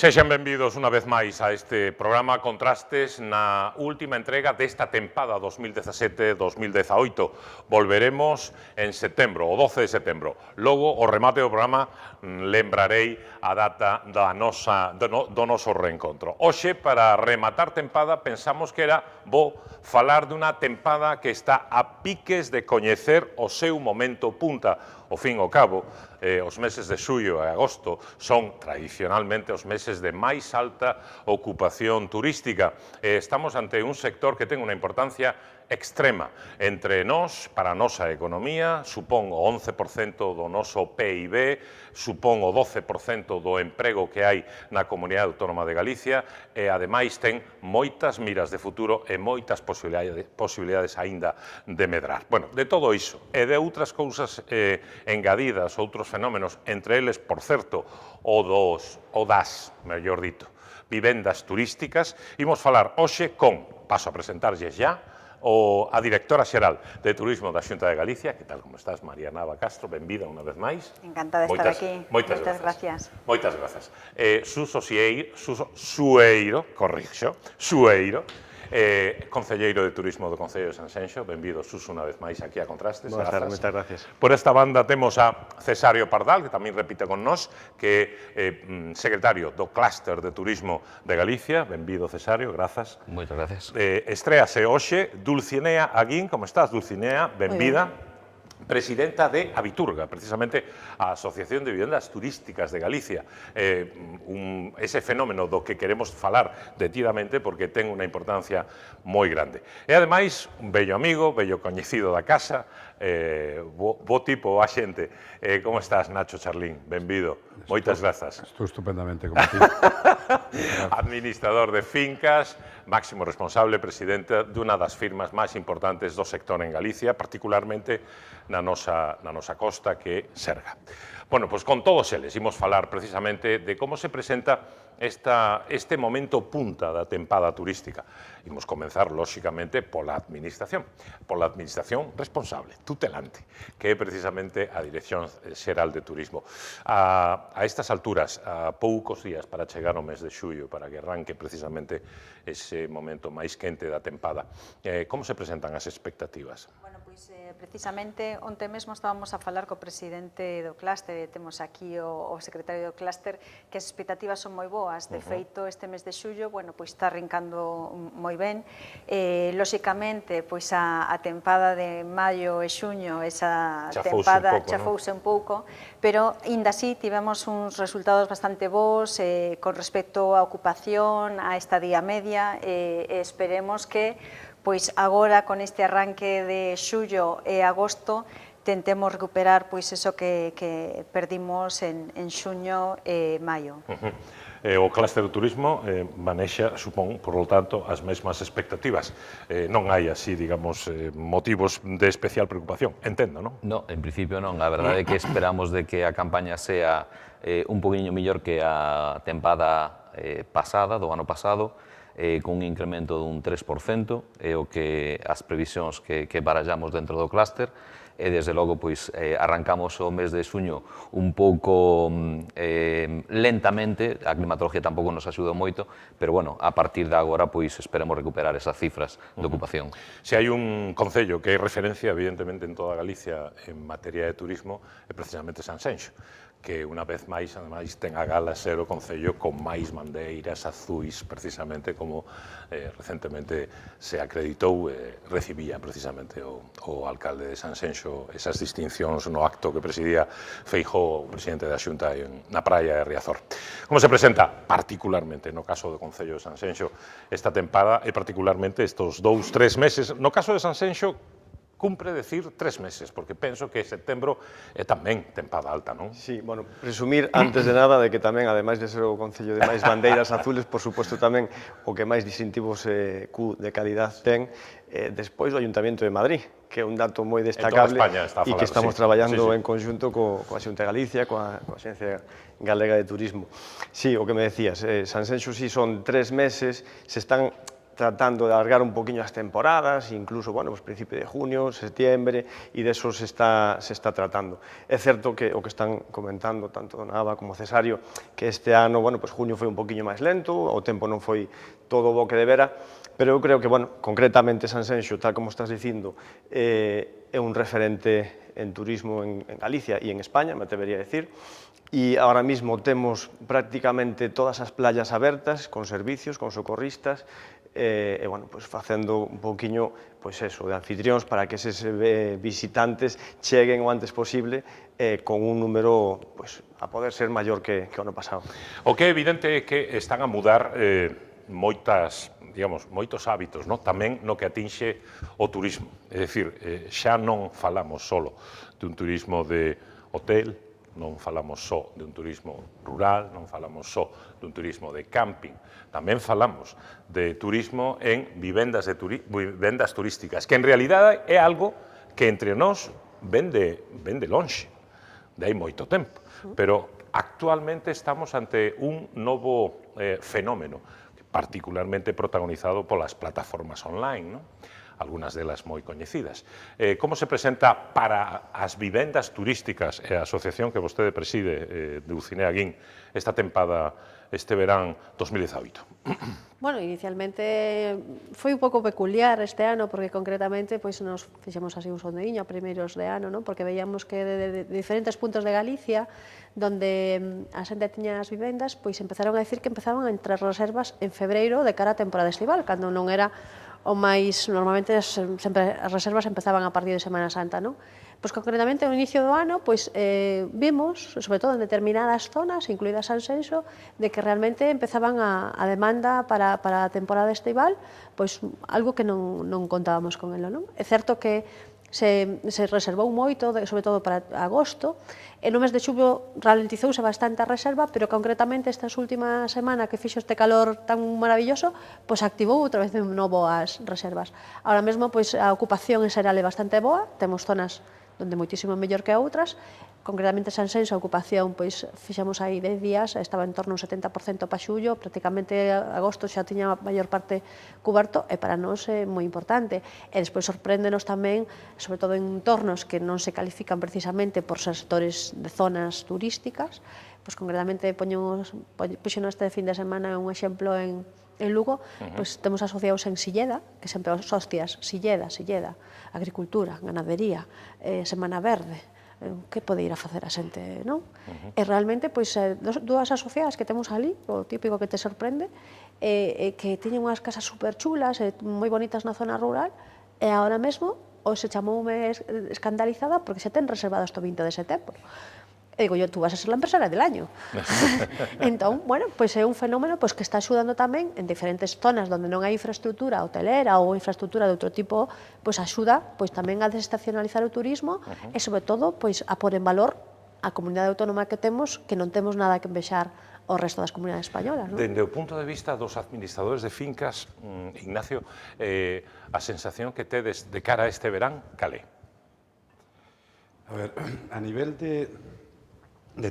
Sexan benvidos unha vez máis a este programa Contrastes na última entrega desta tempada 2017-2018. Volveremos en setembro, o 12 de setembro. Logo, o remate do programa, lembrarei a data do noso reencontro. Hoxe, para rematar tempada, pensamos que era bo falar dunha tempada que está a piques de coñecer o seu momento punta. Ao fin e ao cabo, os meses de xullo e agosto son tradicionalmente os meses de máis alta ocupación turística. Estamos ante un sector que ten unha importancia extrema entre nós, para a nosa economía, supón o 11% do noso PIB, supón o 12% do emprego que hai na Comunidade Autónoma de Galicia e, ademais, ten moitas miras de futuro e moitas posibilidades aínda de medrar. Bueno, de todo iso e de outras cousas engadidas, outros fenómenos, entre eles, por certo, o das, mellor dito, vivendas turísticas, imos falar hoxe con, paso a presentarlles ya, a directora xeral de Turismo da Xunta de Galicia. Que tal, como estás, María Nava Castro? Benvida unha vez máis. Encantada de estar aquí. Moitas grazas. Moitas grazas. Suso Sueiro, concelleiro de Turismo do Concello de Sanxenxo. Benvido, Suso, unha vez máis aquí a Contrastes. Boas tardes, moitas gracias. Por esta banda temos a Cesario Pardal, que tamén repite con nós, que é secretario do Clúster de Turismo de Galicia. Benvido, Cesario, grazas. Moitas gracias. Estréase hoxe Dulcinea Aguín. Como estás, Dulcinea? Benvida. Presidenta de Habiturga, precisamente a Asociación de Vivendas Turísticas de Galicia. Ese fenómeno do que queremos falar detidamente porque ten unha importancia moi grande. E, ademais, un bello amigo, bello coñecido da casa, bo tipo a xente. Como estás, Nacho Charlín? Benvido. Moitas grazas. Estou estupendamente como ti. Administrador de fincas, máximo responsable, presidente dunha das firmas máis importantes do sector en Galicia, particularmente na nosa costa, que é Serga. Bueno, pois con todos eles imos falar precisamente de como se presenta este momento punta da tempada turística. Imos comenzar, lóxicamente, pola administración responsable, tutelante, que é precisamente a Dirección Xeral de Turismo. A estas alturas, a poucos días para chegar ao mes de xullo, para que arranque precisamente ese momento máis quente da tempada, como se presentan as expectativas? Bueno, pois precisamente onte mesmo estábamos a falar co presidente do clúster e temos aquí o secretario do clúster, que as expectativas son moi boas. De feito, este mes de xullo, bueno, pois está arrancando moi ben. Lóxicamente, pois a tempada de maio e xuño, esa tempada chafouse un pouco, pero ainda así tivemos uns resultados bastante bons con respecto á ocupación, á estadía media, e esperemos que pois agora, con este arranque de xullo e agosto, tentemos recuperar pois eso que perdimos en xuño e maio. O Clúster do Turismo manexa, supón, por lo tanto, as mesmas expectativas. Non hai así, digamos, motivos de especial preocupación, entendo, non? Non, en principio non. A verdade é que esperamos de que a campaña sea un poquinho mellor que a tempada pasada, do ano pasado, con un incremento dun 3%, é o que as previsións que barallamos dentro do clúster, e desde logo pois arrancamos o mes de xuño un pouco lentamente, a climatoloxía tampouco nos axudou moito, pero bueno, a partir de agora pois esperemos recuperar esas cifras de ocupación. Se hai un concello que é referencia, evidentemente, en toda Galicia en materia de turismo, é precisamente Sanxenxo, que unha vez máis, ademais, ten a gala ser o concello con máis bandeiras azuis, precisamente como recentemente se acreditou, recibía precisamente o alcalde de Sanxenxo esas distincións no acto que presidía Feijóo, o presidente da Xunta, na praia de Riazor. Como se presenta, particularmente no caso do concello de Sanxenxo, esta tempada e particularmente estes 2-3 meses? No caso de Sanxenxo, cumpre decir 3 meses, porque penso que setembro é tamén tempada alta, non? Sí, bueno, presumir antes de nada de que tamén, ademais de ser o concello de máis bandeiras azules, por suposto tamén o que máis distintivos Q de calidad ten, despois do Ayuntamiento de Madrid, que é un dato moi destacable e que estamos traballando en conxunto coa Xunta de Galicia, coa Axencia Galega de Turismo. Sí, o que me decías, Sanxenxo sí son 3 meses, se están tratando de alargar un poquinho as temporadas, incluso, bueno, pues principio de junio, septiembre, e de eso se está tratando. É certo que o que están comentando tanto Dona Ava como Cesario, que este ano, bueno, pues junio foi un poquinho máis lento, o tempo non foi todo o que debera, pero eu creo que, bueno, concretamente Sanxenxo, tal como estás dicindo, é un referente en turismo en Galicia e en España, me atrevería a decir, e ahora mismo temos prácticamente todas as playas abertas, con servicios, con socorristas, e, bueno, pues facendo un pouquiño, pues eso, de anfitrións para que eses visitantes cheguen o antes posible con un número, pues, a poder ser maior que o ano pasado. O que é evidente é que están a mudar moitos hábitos, no? Tamén no que atinxe o turismo. É dicir, xa non falamos solo dun turismo de hotel, non falamos só de un turismo rural, non falamos só dun turismo de camping, tamén falamos de turismo en vivendas turísticas, que en realidade é algo que entre nós ven de lonxe, de hai moito tempo, pero actualmente estamos ante un novo fenómeno, particularmente protagonizado polas plataformas online, non? Algunas delas moi coñecidas. Como se presenta para as vivendas turísticas e a asociación que vostede preside, de Ucinea Guín, esta tempada, este verán 2018? Bueno, inicialmente foi un pouco peculiar este ano, porque concretamente pois nos fixemos así un sondeiño a primeiros de ano, non? Porque veíamos que de diferentes puntos de Galicia, donde a xente tiña as vivendas, pois empezaron a dicir que empezaban a entrar reservas en febreiro de cara a temporada estival, cando non era o máis, normalmente sempre as reservas empezaban a partir de Semana Santa, non? Pois concretamente no inicio do ano, pois vimos, sobre todo en determinadas zonas, incluída Sanxenxo, de que realmente empezaban a demanda para a temporada estival, pois algo que non contábamos con elo, non? É certo que se reservou moito, sobre todo para agosto, e no mes de xullo ralentizouse bastante a reserva, pero concretamente esta última semana que fixo este calor tan maravilloso, pois activou outra vez de novo as reservas. Ahora mesmo, pois a ocupación en xeral é bastante boa, temos zonas onde moitísimo mellor que outras, concretamente Sanxenxo, a ocupación, pois fixemos aí 10 días, estaba en torno a un 70% para xullo, prácticamente agosto xa tiña a maior parte cuberto, e para nós é moi importante. E despois sorpréndenos tamén, sobre todo en entornos que non se califican precisamente por sectores de zonas turísticas, pois concretamente puxo este fin de semana un exemplo en Lugo, pois temos asociados en Silleda, que sempre os hostias, Silleda, agricultura, ganadería, Semana Verde, que pode ir a facer a xente, non? E realmente, pois, dúas asociadas que temos ali, o típico que te sorprende, que teñen unhas casas super chulas, moi bonitas na zona rural, e agora mesmo, se chamoume escandalizada porque se ten reservado hasta o 20 de setembro. E digo, tú vas a ser la empresaria del año. Entón, bueno, pois é un fenómeno que está axudando tamén en diferentes zonas onde non hai infraestructura hotelera ou infraestructura de outro tipo, pois axuda tamén a desestacionalizar o turismo e, sobre todo, a pôr en valor a comunidade autónoma que temos, que non temos nada que envexar ao resto das comunidades españolas, non? Dende o punto de vista dos administradores de fincas, Ignacio, a sensación que tedes de cara a este verán, cal é? A ver, a nivel de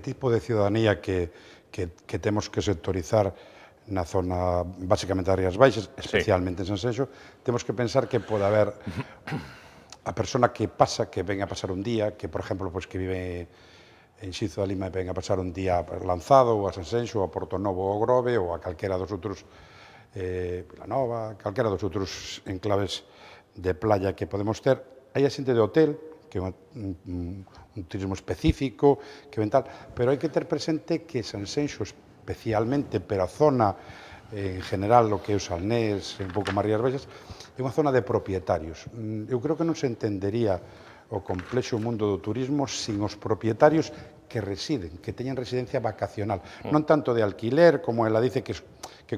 tipo de ciudadanía que temos que sectorizar na zona, basicamente, das Rías Baixas, especialmente en Sanxenxo, temos que pensar que pode haber a persona que ven a pasar un día, que, por exemplo, que vive en Xizo da Lima e ven a pasar un día Lanzado, ou a Sanxenxo, ou a Porto Novo ou Grove, ou a calquera dos outros, Vilanova, calquera dos outros enclaves de playa que podemos ter. Hai a xente de hotel, que é un turismo específico, que ven tal, pero hai que ter presente que Sanxenxo, especialmente, pero a zona en general, o que é o Salnés, un pouco máis Rías Baixas, é unha zona de propietarios. Eu creo que non se entendería o complexo mundo do turismo sin os propietarios que residen, que teñen residencia vacacional. Non tanto de alquiler, como ela dice que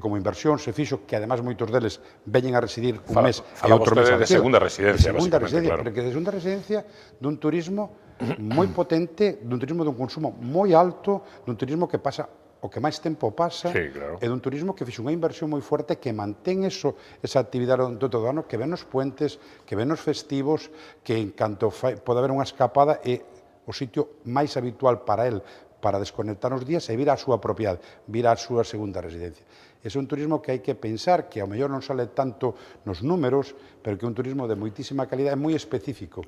como inversión se fixo, que además moitos deles veñen a residir un mes e outro mes de segunda residencia, básicamente, claro. Porque de segunda residencia dun turismo moi potente, dun turismo dun consumo moi alto, dun turismo que pasa o que máis tempo pasa, e dun turismo que fixe unha inversión moi fuerte que mantén esa actividade do todo ano, que ven nos puentes, que ven nos festivos, que en canto pode haber unha escapada é o sitio máis habitual para el para desconectar uns días e vir á súa propiedade, vir á súa segunda residencia. Ese é un turismo que hai que pensar, que ao mellor non sale tanto nos números, pero que é un turismo de moitísima calidad e moi específico.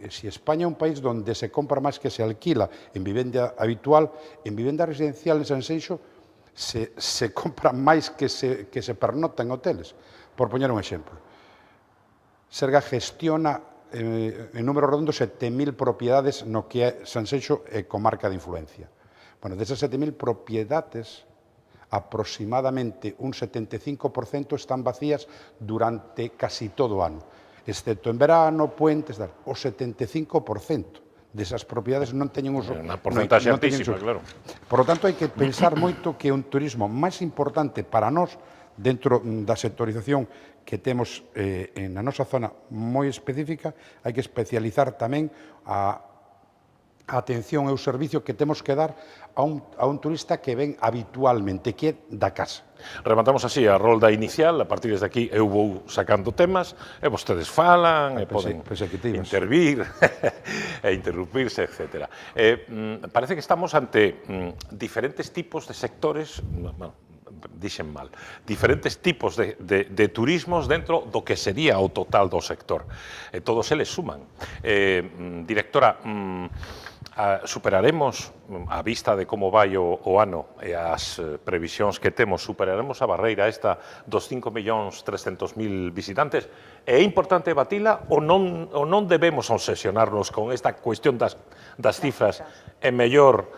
Si España é un país onde se compra máis que se alquila en vivenda habitual, en vivenda residencial en Sanxenxo se compra máis que se pernota en hoteles. Por poñer un exemplo, Serga gestiona en número redondo 7.000 propiedades no que é Sanxenxo e comarca de influencia. Bueno, desas 7.000 propiedades, aproximadamente un 75% están vacías durante casi todo o ano, excepto en verano, puentes, o 75% desas propiedades non teñen uso. Unha porcentaxe altísima, claro. Por lo tanto, hai que pensar moito que un turismo máis importante para nós, dentro da sectorización que temos na nosa zona moi específica, hai que especializar tamén a atención e o servicio que temos que dar a un turista que ven habitualmente, que é da casa. Rematamos así a rolda inicial, a partir desde aquí eu vou sacando temas, e vostedes falan, e poden intervir, e interrumpirse, etc. Parece que estamos ante diferentes tipos de sectores, dixen mal, diferentes tipos de turismos dentro do que sería o total do sector. Todos eles suman. Directora, superaremos, a vista de como vai o ano e as previsións que temos, superaremos a barreira esta dos 5.300.000 visitantes? É importante batila ou non debemos obsesionarnos con esta cuestión das cifras e mellor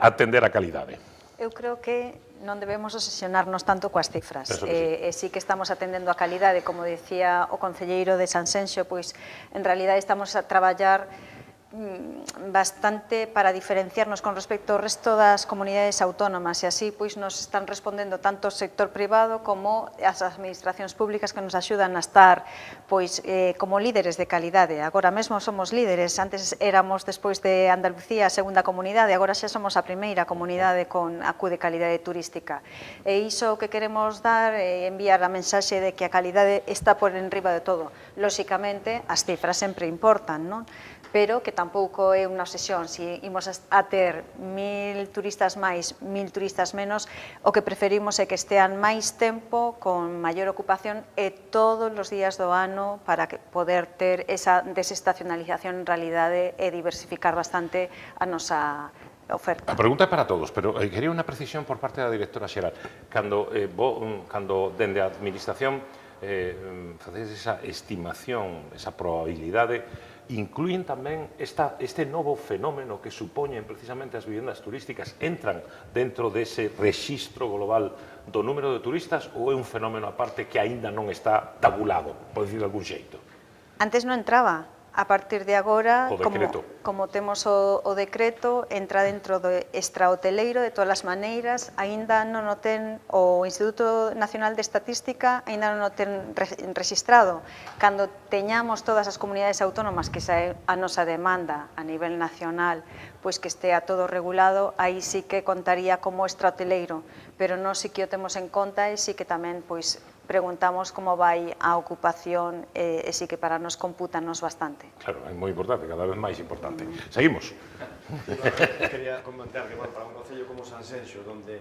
atender a calidade? Eu creo que non debemos obsesionarnos tanto coas cifras. Sí que estamos atendendo a calidade, como dicía o concelleiro de Sanxenxo, pois en realidade estamos a traballar bastante para diferenciarnos con respecto ao resto das comunidades autónomas e así pois nos están respondendo tanto o sector privado como as administracións públicas que nos axudan a estar pois como líderes de calidade. Agora mesmo somos líderes, antes éramos despois de Andalucía a segunda comunidade, agora xa somos a primeira comunidade con a Q de calidade turística. E iso que queremos dar é enviar a mensaxe de que a calidade está por enriba de todo. Lóxicamente, as cifras sempre importan, non? Pero que tampouco é unha obsesión. Se imos a ter 1.000 turistas máis, 1.000 turistas menos, o que preferimos é que estean máis tempo, con maior ocupación e todos os días do ano para poder ter esa desestacionalización en realidade e diversificar bastante a nosa oferta. A pregunta é para todos, pero quería unha precisión por parte da directora xeral. Cando dende a administración facedes esa estimación, esa probabilidade, incluyen tamén este novo fenómeno que supoñen precisamente as vivendas turísticas, entran dentro dese rexistro global do número de turistas ou é un fenómeno aparte que aínda non está tabulado, por decirlo de algún xeito? Antes non entraba. A partir de agora, como temos o decreto, entra dentro do extrahoteleiro de todas as maneiras, aínda non o ten o Instituto Nacional de Estatística, aínda non o ten registrado. Cando teñamos todas as comunidades autónomas, que xa é a nosa demanda a nivel nacional, pois que estea todo regulado, aí sí que contaría como extrahoteleiro, pero non sí que o temos en conta e sí que tamén pois preguntamos como vai a ocupación e sí que para nos compútanos bastante. Claro, é moi importante, cada vez máis importante. Seguimos. Quería comentar que para un concello como Sanxenxo, onde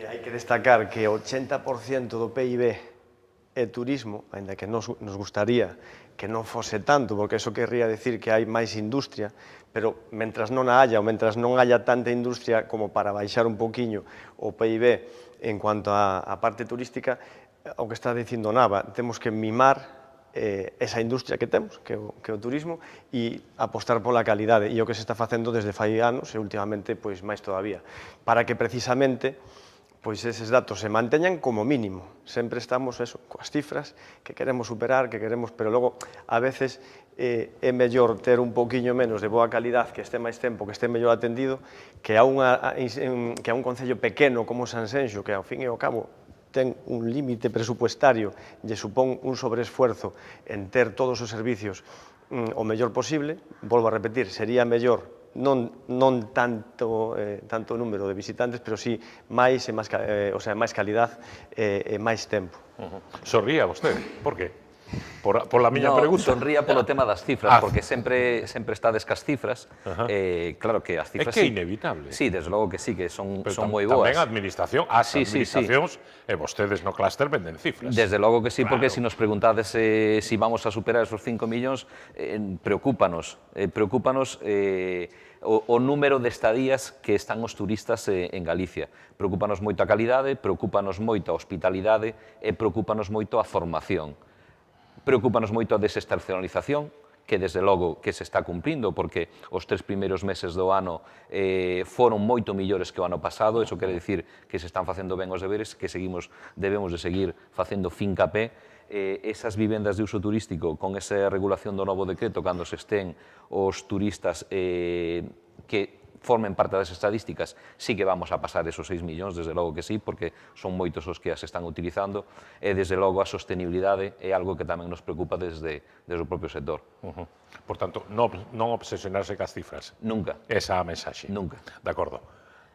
hai que destacar que o 80% do PIB é turismo, ainda que nos gustaría que non fose tanto, porque eso querría decir que hai máis industria, pero mentras non a haya, ou mentras non haya tanta industria como para baixar un poquinho o PIB en cuanto a parte turística, o que está dicindo Nava, temos que mimar esa industria que temos, que é o turismo, e apostar pola calidade, e o que se está facendo desde fai anos, e últimamente pois máis todavía, para que precisamente pois eses datos se manteñan como mínimo. Sempre estamos coas cifras que queremos superar, que queremos, pero logo a veces é mellor ter un pouquiño menos de boa calidad, que este máis tempo, que este mellor atendido, que a un concello pequeno como Sanxenxo, que ao fin e ao cabo ten un límite presupuestario e supón un sobreesfuerzo en ter todos os servicios o mellor posible. Volvo a repetir, sería mellor non tanto número de visitantes, pero sí máis calidad e máis tempo. Sorría vostede, por que? Por la miña No, pregunta. sonría polo tema das cifras, porque sempre estades cas cifras. Claro que as cifras... É que é sí. inevitable. Sí, desde logo que sí, que son moi Tamén boas. a administración, as Sí, sí, sí. administracións, e vostedes no clúster venden cifras. Desde logo que sí, porque Claro. se nos preguntades si vamos a superar esos 5 millóns, preocúpanos o número de estadías que están os turistas en Galicia. Preocúpanos moito a calidade, preocúpanos moito a hospitalidade e preocúpanos moito a formación. Preocúpanos moito a desestacionalización, que desde logo que se está cumplindo, porque os 3 primeiros meses do ano foron moito millores que o ano pasado, iso quere dicir que se están facendo ben os deberes, que debemos de seguir facendo fincapé. Esas vivendas de uso turístico, con esa regulación do novo decreto, cando se estén os turistas que formen parte das estadísticas, sí que vamos a pasar esos 6 millóns, desde logo que sí, porque son moitos os que as están utilizando, e desde logo a sostenibilidade é algo que tamén nos preocupa desde o propio sector. Por tanto, non obsesionarse cas cifras. Nunca. Esa é a mensaxe. Nunca. De acordo.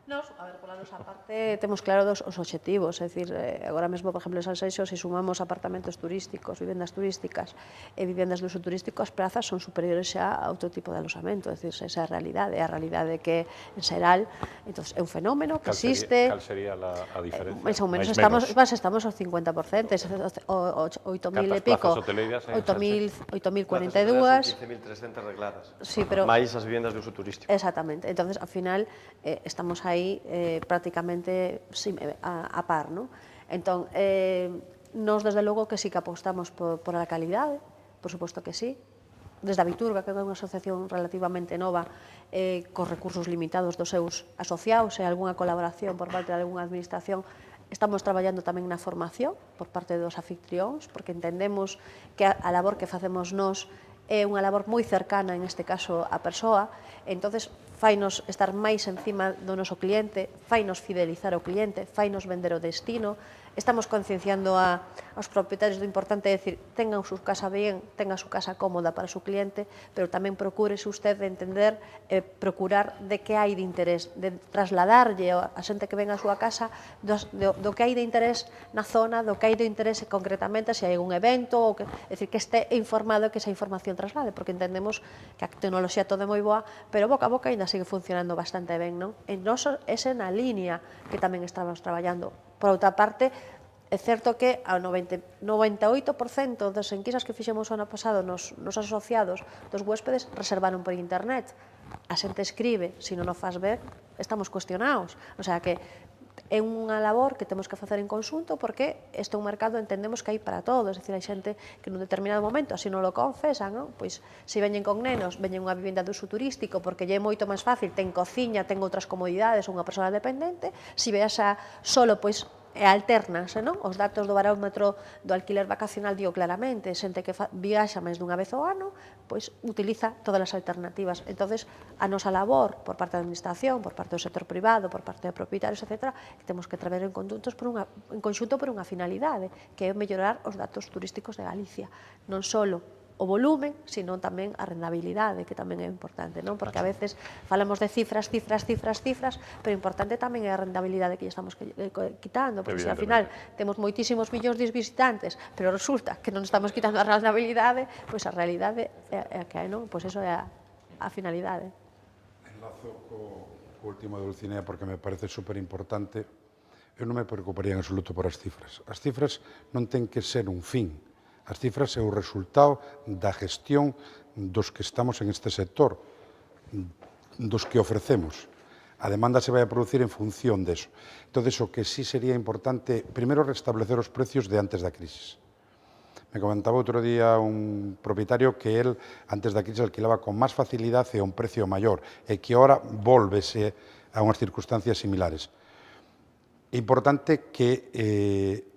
Nos, a ver, pola nosa parte, temos claro os obxectivos, é dicir, agora mesmo, por exemplo, en Salseixo, se sumamos apartamentos turísticos, vivendas turísticas e vivendas de uso turístico, as prazas son superiores xa a outro tipo de alosamento, é dicir, esa é a realidade que, en xeral, entón, é un fenómeno que existe. Cal sería a diferencia? Mais ou menos Mais estamos ao 50%, 8.000 e pico, 8.042. 15.300 regladas. Sí, pero... Mais as vivendas de uso turístico. Exactamente. Entonces, ao final, estamos aí prácticamente a par, ¿no? Entón, nos, desde logo, que sí que apostamos por a calidade, por suposto que sí. Desde a Viturga, que é unha asociación relativamente nova, cos recursos limitados dos seus asociados e algunha colaboración por parte de algunha administración, estamos traballando tamén na formación por parte dos anfitrións, porque entendemos que a labor que facemos nós é unha labor moi cercana, en este caso, á persoa, entonces fainos estar máis encima do noso cliente, fainos fidelizar o cliente, fainos vender o destino. Estamos concienciando aos propietarios do importante de decir, tenga a súa casa ben, tenga a súa casa cómoda para o seu cliente, pero tamén procúrese usted de entender, procurar de que hai de interés, de trasladarlle a xente que ven a súa casa do que hai de interés na zona, do que hai de interés concretamente, se hai un evento, ou que, é dicir, que este informado e que esa información traslade, porque entendemos que a tecnoloxía toda é moi boa, pero boca a boca ainda sigue funcionando bastante ben, non? E nós, esa é na línea que tamén estamos traballando. Por outra parte, é certo que ao 98% das enquisas que fixemos o ano pasado nos asociados dos huéspedes reservaron por internet. A xente escribe, se non o faz ver, estamos cuestionados. O sea que é unha labor que temos que facer en conxunto porque este é un mercado, entendemos que hai para todos, é dicir, hai xente que nun determinado momento así non lo confesan, non? Pois se veñen con nenos, veñen unha vivenda de uso turístico porque lle é moito máis fácil, ten cociña, ten outras comodidades, unha persoa dependente, se veasa solo, pois alternanse, non? Os datos do barómetro do alquiler vacacional dio claramente, xente que viaxa máis dunha vez ao ano, pois utiliza todas as alternativas. Entonces, a nosa labor por parte da administración, por parte do sector privado, por parte de propietarios, etc., que temos que traballar en conxunto por unha finalidade, que é mellorar os datos turísticos de Galicia. Non só o volumen, sino tamén a rentabilidade, que tamén é importante, non? Porque a veces falamos de cifras, pero importante tamén é a rentabilidade que lle estamos quitando, porque se ao final temos moitísimos millóns de visitantes, pero resulta que non estamos quitando a rentabilidade, pois a realidade é a que hai, non? Pois iso é a finalidade. Enlazo co último de Dulcinea porque me parece super importante. Eu non me preocuparía en absoluto por as cifras. As cifras non ten que ser un fin. As cifras é o resultado da gestión dos que estamos en este sector, dos que ofrecemos. A demanda se vai a producir en función deso. Entón, o que sí sería importante, primeiro, restablecer os precios de antes da crisis. Me comentaba outro día un propietario que él, antes da crisis, alquilaba con máis facilidade e a un precio maior, e que ahora volvese a unhas circunstancias similares. É importante que,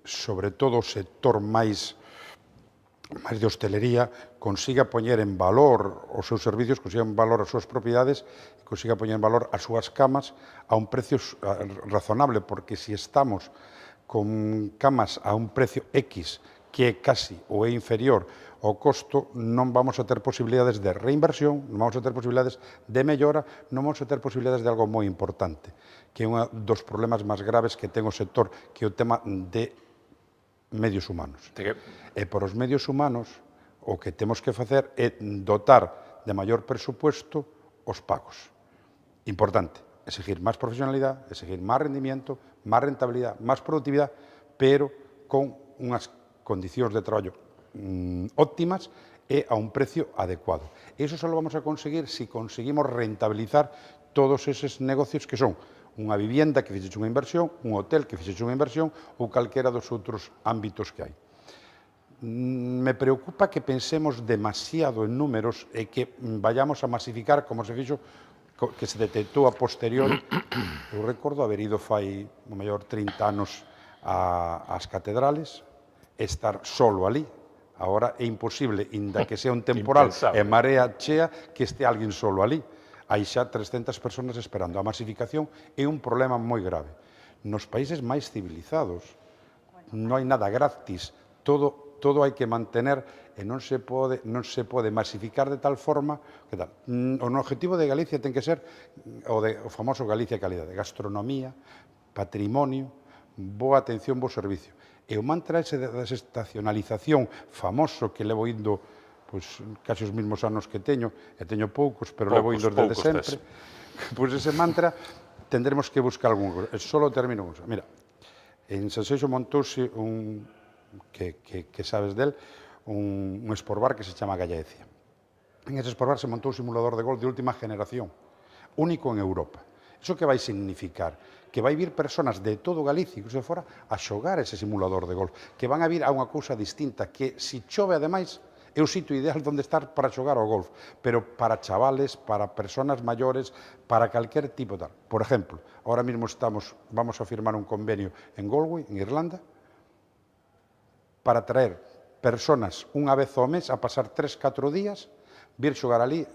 sobre todo, o sector máis de hostelería, consiga poñer en valor os seus servicios, consiga en valor as súas propiedades, consiga poñer en valor as súas camas a un precio razonable, porque se estamos con camas a un precio X que é casi ou é inferior ao costo, non vamos a ter posibilidades de reinversión, non vamos a ter posibilidades de mellora, non vamos a ter posibilidades de algo moi importante, que é un dos problemas máis graves que ten o sector, que é o tema de medios humanos. De que... E por os medios humanos, o que temos que facer é dotar de maior presupuesto os pagos. Importante, exigir máis profesionalidade, exigir máis rendimiento, máis rentabilidade, máis productividade, pero con unhas condicións de traballo óptimas e a un precio adecuado. Iso só lo vamos a conseguir se conseguimos rentabilizar todos eses negocios que son unha vivienda que fixeche unha inversión, un hotel que fixeche unha inversión ou calquera dos outros ámbitos que hai. Me preocupa que pensemos demasiado en números e que vayamos a masificar como se fixo que se detectou a posteriori. Eu recordo haber ido fai, o mellor, 30 anos ás catedrales, estar solo ali. Agora é imposible, inda que sea un temporal e marea chea, que este alguén solo ali. Hai xa 300 personas esperando. A masificación é un problema moi grave. Nos países máis civilizados non hai nada gratis, todo hai que mantener e non se pode masificar de tal forma que tal. O objetivo de Galicia ten que ser o famoso Galicia calidade, gastronomía, patrimonio, boa atención, bo servicio. E o mantra ese da desestacionalización famoso que levo indo casi os mesmos anos que teño, e teño poucos, pero levo indo desde sempre, pois ese mantra tendremos que buscar algún. Solo termino. Mira, en Sanxenxo montouse que sabes del, un esporbar que se chama Gallaecia. En ese esporbar se montou un simulador de golf de última generación, único en Europa. Iso que vai significar? Que vai vir personas de todo Galicia, que se fora, a xogar ese simulador de golf, que van a vir a unha cousa distinta, que se chove ademais é o sitio ideal onde estar para xogar ao golf, pero para chavales, para personas maiores, para calquer tipo tal. Por exemplo, ahora mismo vamos a firmar un convenio en Galway, en Irlanda, para traer personas unha vez ao mes a pasar 3-4 días, vir xogar ali,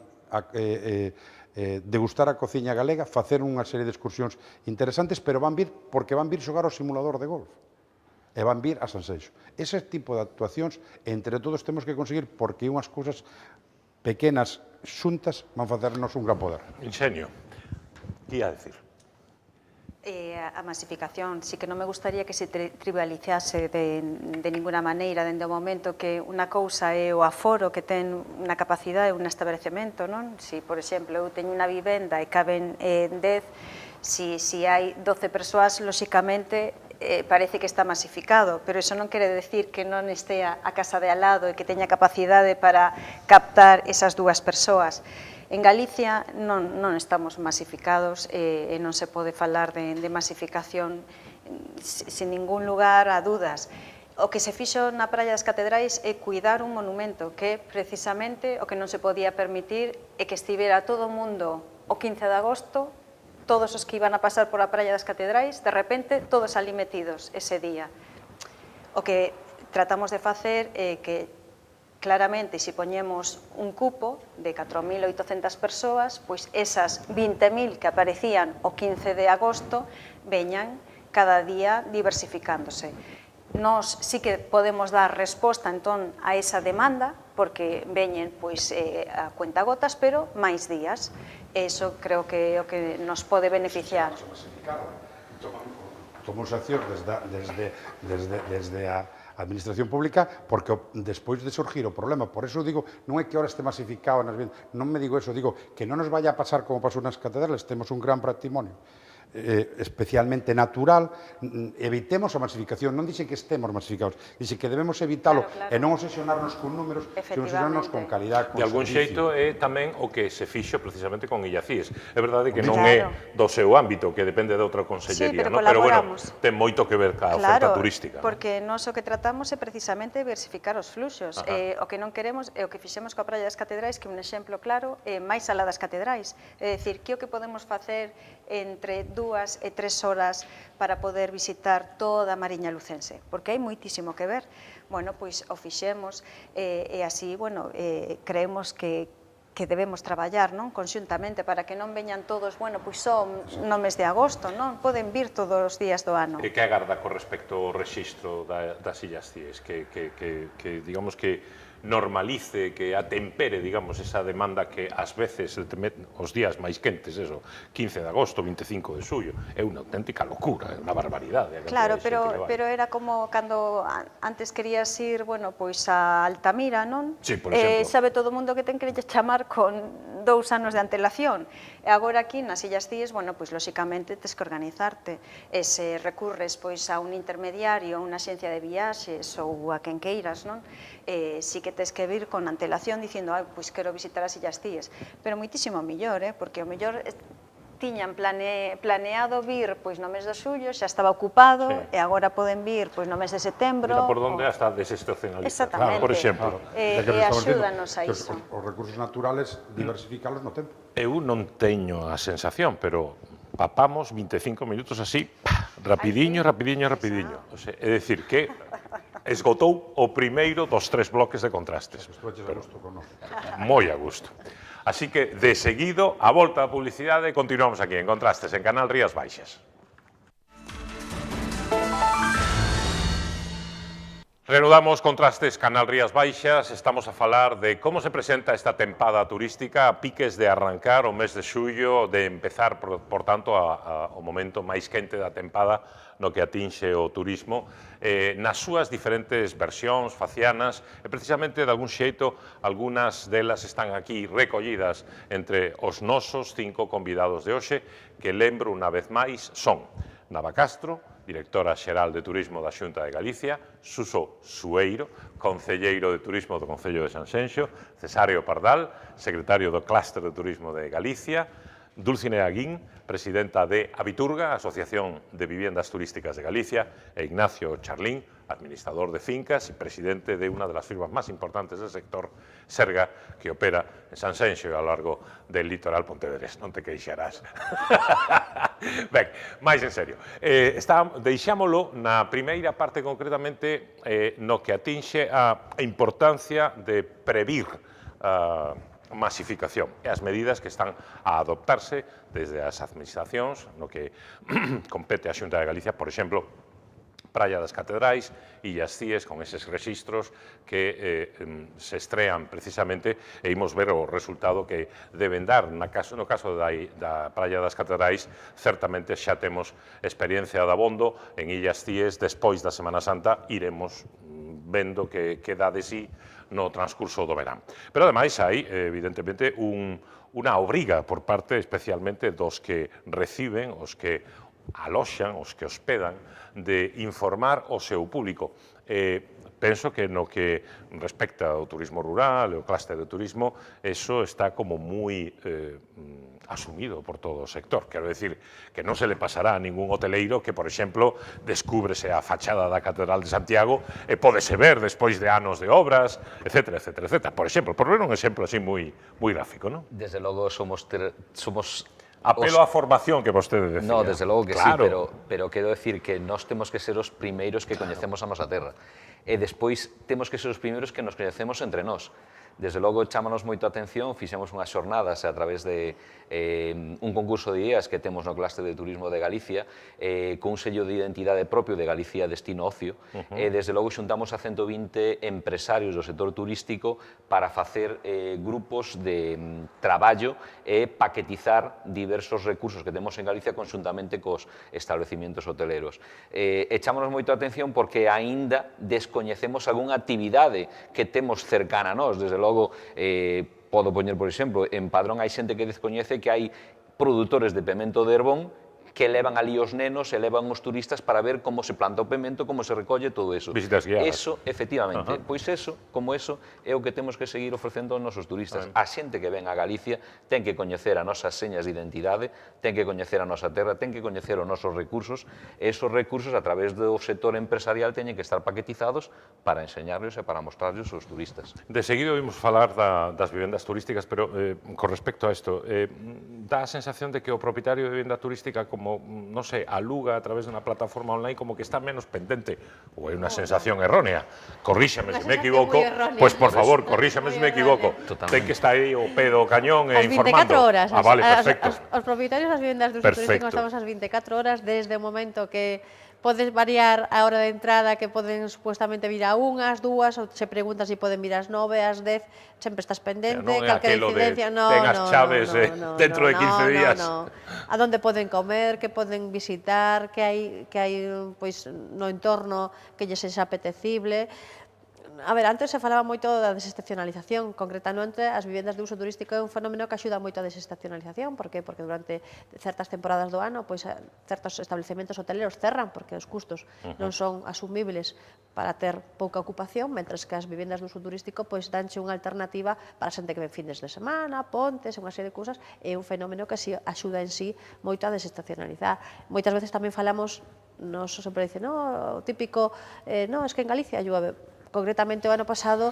degustar a cociña galega, facer unha serie de excursións interesantes, pero van vir porque van vir xogar ao simulador de golf. E van vir a Sanxenxo. Ese tipo de actuacións, entre todos, temos que conseguir porque unhas cousas pequenas xuntas van facernos un gran poder. Ingenio, que ia a decir? A masificación, sí que non me gustaría que se trivializase de ninguna maneira dende o momento que unha cousa é o aforo que ten unha capacidade, un establecemento, non? Si, por exemplo, eu teño unha vivenda e caben 10, si hai 12 persoas, lóxicamente, parece que está masificado, pero iso non quere decir que non estea a casa de al lado e que teña capacidade para captar esas dúas persoas. En Galicia non estamos masificados e non se pode falar de masificación sin ningún lugar a dudas. O que se fixo na Praia das Catedrais é cuidar un monumento que precisamente o que non se podía permitir é que estivera todo o mundo o 15 de agosto, todos os que iban a pasar por a Praia das Catedrais, de repente todos ali metidos ese día. O que tratamos de facer é que claramente, se poñemos un cupo de 4.800 persoas, pois esas 20.000 que aparecían o 15 de agosto veñan cada día diversificándose. Nós sí que podemos dar resposta entón a esa demanda, porque veñen a cuentagotas, pero máis días. Eso creo que é o que nos pode beneficiar. Tomamos acción desde a Administración Pública, porque despois de surgir o problema, por eso digo, non é que ahora este masificado, non me digo eso, digo que non nos vaya a pasar como pasou nas catedrales, temos un gran patrimonio especialmente natural, evitemos a masificación, non dixen que estemos masificados, dixen que debemos evitalo e non obsesionarnos con números, sino obsesionarnos con calidad, con de algún servicio. xeito é tamén o que se fixo precisamente con Illacíes. É verdade que non é do seu ámbito, que depende de outra consellería, pero bueno, ten moito que ver ca oferta turística. Porque nós o que tratamos é precisamente diversificar os fluxos. O que non queremos é o que fixemos coa Praia das Catedrais, que é un exemplo claro, é máis alá das catedrais. É dicir, que o que podemos facer entre 2 e 3 horas para poder visitar toda a Mariña Lucense, porque hai moitísimo que ver. Bueno, pois o fixemos e así, bueno, creemos que debemos traballar, non, conxuntamente para que non veñan todos, bueno, pois só no mes de agosto, non, poden vir todos os días do ano. E que agarda con respecto ao rexistro das Illas Cíes, que digamos que normalice, que atempere, digamos, esa demanda que ás veces os días máis quentes, eso, 15 de agosto, 25 de xullo, é unha auténtica locura, é unha barbaridade. Claro, pero era como cando antes querías ir, bueno, pois a Altamira, non? Sí, por exemplo. Sabe todo o mundo que ten que lle chamar con 2 anos de antelación. E agora aquí nas Illas Cíes, bueno, pois lóxicamente tes que organizarte. E se recurres pois a un intermediario, a unha axencia de viaxes ou a quen queiras, non? Sí que tes que vir con antelación dicindo, pois quero visitar as Illas Cíes. Pero moitísimo mellor, porque o mellor tiñan planeado vir pois no mes de xullo, xa estaba ocupado, e agora poden vir pois no mes de setembro. Mira por onde hasta desestacionalizar. Exactamente. Por exemplo. E axúdanos a iso. Os recursos naturales, diversificalos no tempo. Eu non teño a sensación, pero papamos 25 minutos así, rapidiño. O sea, é dicir que esgotou o primeiro dos 3 bloques de contrastes. Estuveches a gusto con nós. Moi a gusto. Así que, de seguido, a volta da publicidade, continuamos aquí en Contrastes, en Canal Rías Baixas. Reanudamos Contrastes, Canal Rías Baixas. Estamos a falar de como se presenta esta tempada turística a piques de arrancar o mes de xullo, de empezar, por tanto, o momento máis quente da tempada no que atinxe o turismo, nas súas diferentes versións, facianas, e precisamente, de algún xeito, algunhas delas están aquí recollidas entre os nosos 5 convidados de hoxe, que lembro unha vez máis son Nava Castro, directora xeral de Turismo da Xunta de Galicia, Suso Sueiro, concelleiro de Turismo do Concello de Sanxenxo, Cesario Pardal, secretario do Clúster de Turismo de Galicia, Dulcinea Aguín, presidenta de Habiturga, Asociación de Viviendas Turísticas de Galicia, e Ignacio Charlín, administrador de fincas e presidente de unha das firmas máis importantes del sector, Serga, que opera en Sanxenxo e ao largo del litoral pontevedrés. Non te queixarás. Ben, máis en serio. Deixámolo na primeira parte concretamente no que atinxe a importancia de previr masificación e as medidas que están a adoptarse desde as administracións no que compete a Xunta de Galicia, por exemplo, Praia das Catedrais, Illas Cíes, con eses rexistros que se estrean precisamente e imos ver o resultado que deben dar. No caso da Praia das Catedrais, certamente xa temos experiencia de abondo. En Illas Cíes, despois da Semana Santa, iremos vendo que dá de sí no transcurso do verán. Pero, ademais, hai, evidentemente, unha obriga por parte, especialmente, dos que reciben, os que aloxan, os que hospedan, de informar o seu público. Penso que no que respecta ao turismo rural e o clúster de turismo, eso está como moi asumido por todo o sector. Quero decir que non se le pasará a ningún hoteleiro que, por exemplo, descúbrese a fachada da Catedral de Santiago e pódese ver despois de anos de obras, etcétera, etcétera, etcétera. Por exemplo, por ver un exemplo así moi gráfico, non? Desde logo somos Apelo á formación que vostede decía. No, desde logo que claro. sí, pero quero decir que nós temos que ser os primeiros que coñecemos a nosa terra. E despois temos que ser os primeiros que nos coñecemos entre nós. Desde logo, chámanos moito a atención, fixemos unhas xornadas a través de un concurso de ideas que temos no Clúster de Turismo de Galicia, cun sello de identidade propio de Galicia Destino Ocio, e desde logo xuntamos a 120 empresarios do sector turístico para facer grupos de traballo e paquetizar diversos recursos que temos en Galicia conxuntamente cos establecimientos hoteleros. E chámanos moito a atención porque aínda descoñecemos algunha actividade que temos cercana a nós. Desde logo, podo poñer, por exemplo, en Padrón hai xente que descoñece que hai produtores de pemento de Herbón que levan ali os nenos e levan os turistas para ver como se planta o pemento, como se recolle todo eso. Visitas guiadas. Eso, efectivamente, pois eso, como eso, é o que temos que seguir ofrecendo aos nosos turistas. A xente que ven a Galicia ten que coñecer as nosas señas de identidade, ten que coñecer a nosa terra, ten que coñecer os nosos recursos, e esos recursos, a través do sector empresarial, teñen que estar paquetizados para enseñarlos e para mostrarlos aos turistas. De seguido vimos falar das vivendas turísticas, pero con respecto a isto, dá a sensación de que o propietario de vivenda turística, como, non sei, aluga a través dunha plataforma online, como que está menos pendente, ou é unha sensación errónea. Corríxame se me equivoco, pois, por favor, corríxame se me equivoco. Ten que estar aí o pé do cañón e informando. As 24 horas. Vale, perfecto. Os propietarios das vivendas de uso turístico estamos as 24 horas desde o momento que Podes variar a hora de entrada, que poden supuestamente vir a unhas, dúas, ou se preguntas se poden vir ás 9, ás 10, sempre estás pendente, Non é calquera aquelo de incidencia, tengas chaves dentro de 15 días. A donde poden comer, que poden visitar, que hai pois no entorno que lles sexa apetecible. A ver, antes se falaba moito da desestacionalización, concretamente as vivendas de uso turístico é un fenómeno que axuda moito a desestacionalización. Por que? Porque durante certas temporadas do ano pois certos establecementos hoteleros cerran porque os custos non son asumibles para ter pouca ocupación, mentres que as vivendas de uso turístico pois danche unha alternativa para a xente que ven fines de semana, pontes, unha serie de cousas, é un fenómeno que si axuda en sí moito a desestacionalizar. Moitas veces tamén falamos, nos sempre dicen, no, o típico, no, es que en Galicia llueve. Concretamente o ano pasado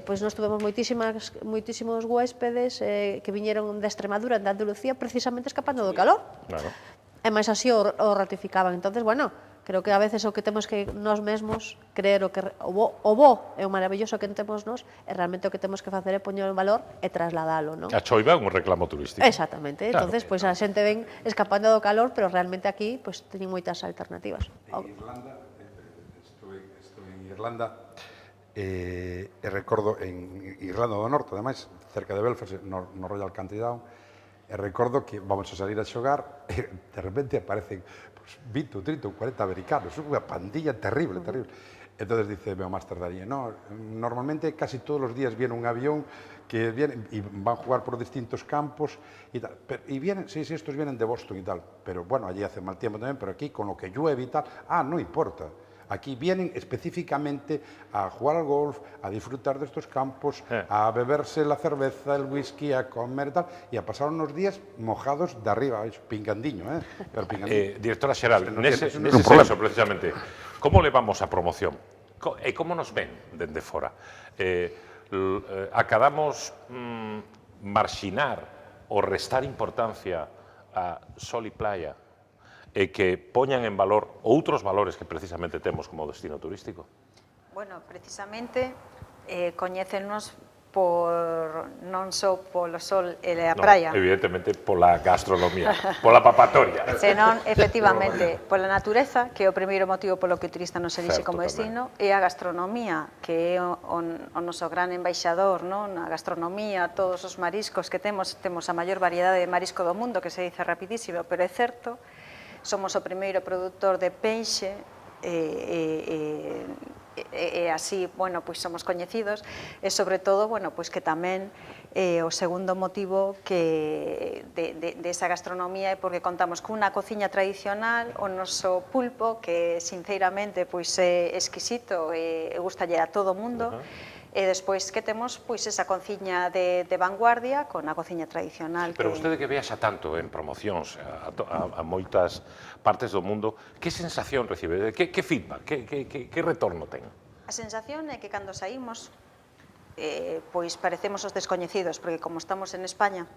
pois nós tuvemos moitísimos huéspedes que viñeron de Extremadura, de Andalucía, precisamente escapando do calor. Claro. E máis así o ratificaban. Entonces, bueno, creo que a veces o que temos que nós mesmos creer o bo e o maravilloso que temos nós, e realmente o que temos que facer é poñer en valor e trasladalo, non? A choiva é un reclamo turístico. Exactamente. Claro. Entonces, pois a xente ven escapando do calor, pero realmente aquí pois teñen moitas alternativas. En Irlanda, estuve en Irlanda, e recordo en Irlanda do Norte, ademais, cerca de Belfast, no Royal County Down, e recordo que vamos a salir a xogar e de repente aparecen pues, 20, 30 ou 40 americanos, unha pandilla terrible, terrible. Entonces dice meu máster de allí, no, normalmente casi todos los días viene un avión que viene y van a jugar por distintos campos y tal. Y vienen, sí, estos vienen de Boston y tal, pero bueno, allí hace mal tiempo también, pero aquí con lo que llueve y tal, no importa. Aquí vienen específicamente a jugar al golf, a disfrutar de estos campos, a beberse la cerveza, el whisky, a comer y tal, y a pasar unos días mojados de arriba, pingandiño, Directora Xeral, nese senso, precisamente, como levamos a promoción? E como nos ven dende fora? Acabamos marxinar ou restar importancia a sol e playa e que poñan en valor outros valores que precisamente temos como destino turístico? Bueno, precisamente coñécenos por non só polo sol e a praia. Evidentemente pola gastronomía, pola papatoria. Senón, efectivamente, pola natureza, que é o primeiro motivo polo que o turista nos elixe como destino, e a gastronomía, que é o noso gran embaixador, non? A gastronomía, todos os mariscos que temos a maior variedade de marisco do mundo, que se dice rapidísimo, pero é certo. Somos o primeiro produtor de peixe e así, bueno, pois somos coñecidos e sobre todo, bueno, pois que tamén o segundo motivo que de esa gastronomía é porque contamos cunha cociña tradicional, o noso pulpo que sinceramente pois é exquisito e gustalle a todo o mundo. E despois que temos pois esa cociña de vanguardia con a cociña tradicional. Pero vostede que viaxa tanto en promocións a moitas partes do mundo, que sensación recibe? Que feedback? Que retorno ten? A sensación é que cando saímos pois parecemos os descoñecidos, porque como estamos en España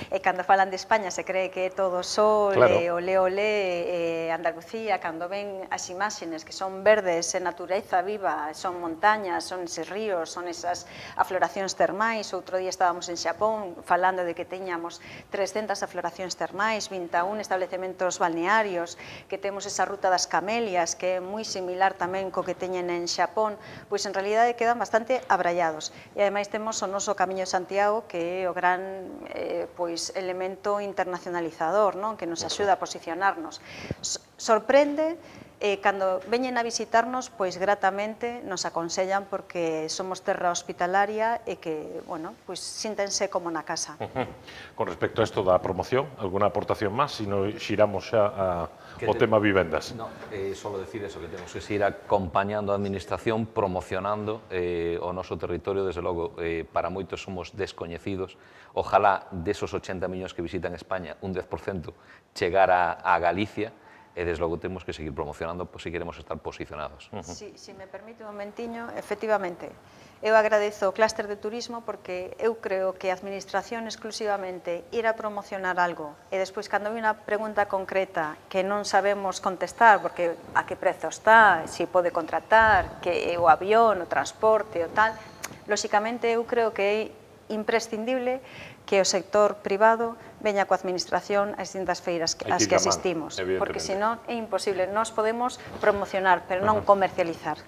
e cando falan de España se cree que é todo sol, olé, olé, Andalucía, cando ven as imaxes que son verdes, é natureza viva, son montañas, son eses ríos, son esas afloracións termais. Outro día estábamos en Xapón falando de que teñamos 300 afloracións termais, 21 establecementos balnearios, que temos esa ruta das camelias, que é moi similar tamén co que teñen en Xapón, pois en realidade quedan bastante abrallados. E ademais temos o noso Camiño de Santiago, que é o gran pois elemento internacionalizador, non? Que nos axuda a posicionarnos. Sorprende cando veñen a visitarnos, pois gratamente nos aconsellan porque somos terra hospitalaria e que, bueno, pois síntense como na casa. Con respecto a isto da promoción, alguna aportación máis, se non xiramos xa o tema vivendas? No, solo decir eso, que temos que seguir acompañando a administración, promocionando o noso territorio, desde logo, para moitos somos descoñecidos. Ojalá desos 80 millóns que visitan España, un 10% chegar a Galicia, e desde logo temos que seguir promocionando se queremos estar posicionados. Si me permite un momentiño, efectivamente, eu agradezo o clúster de turismo porque eu creo que a administración exclusivamente ir a promocionar algo e despois cando hai unha pregunta concreta que non sabemos contestar porque a que prezo está, se pode contratar, que o avión, o transporte, o tal, lóxicamente eu creo que é imprescindible que o sector privado veña coa administración as distintas feiras Hai ás que ir que da man, asistimos, porque evidentemente. senón é imposible. Nós podemos promocionar, pero non comercializar.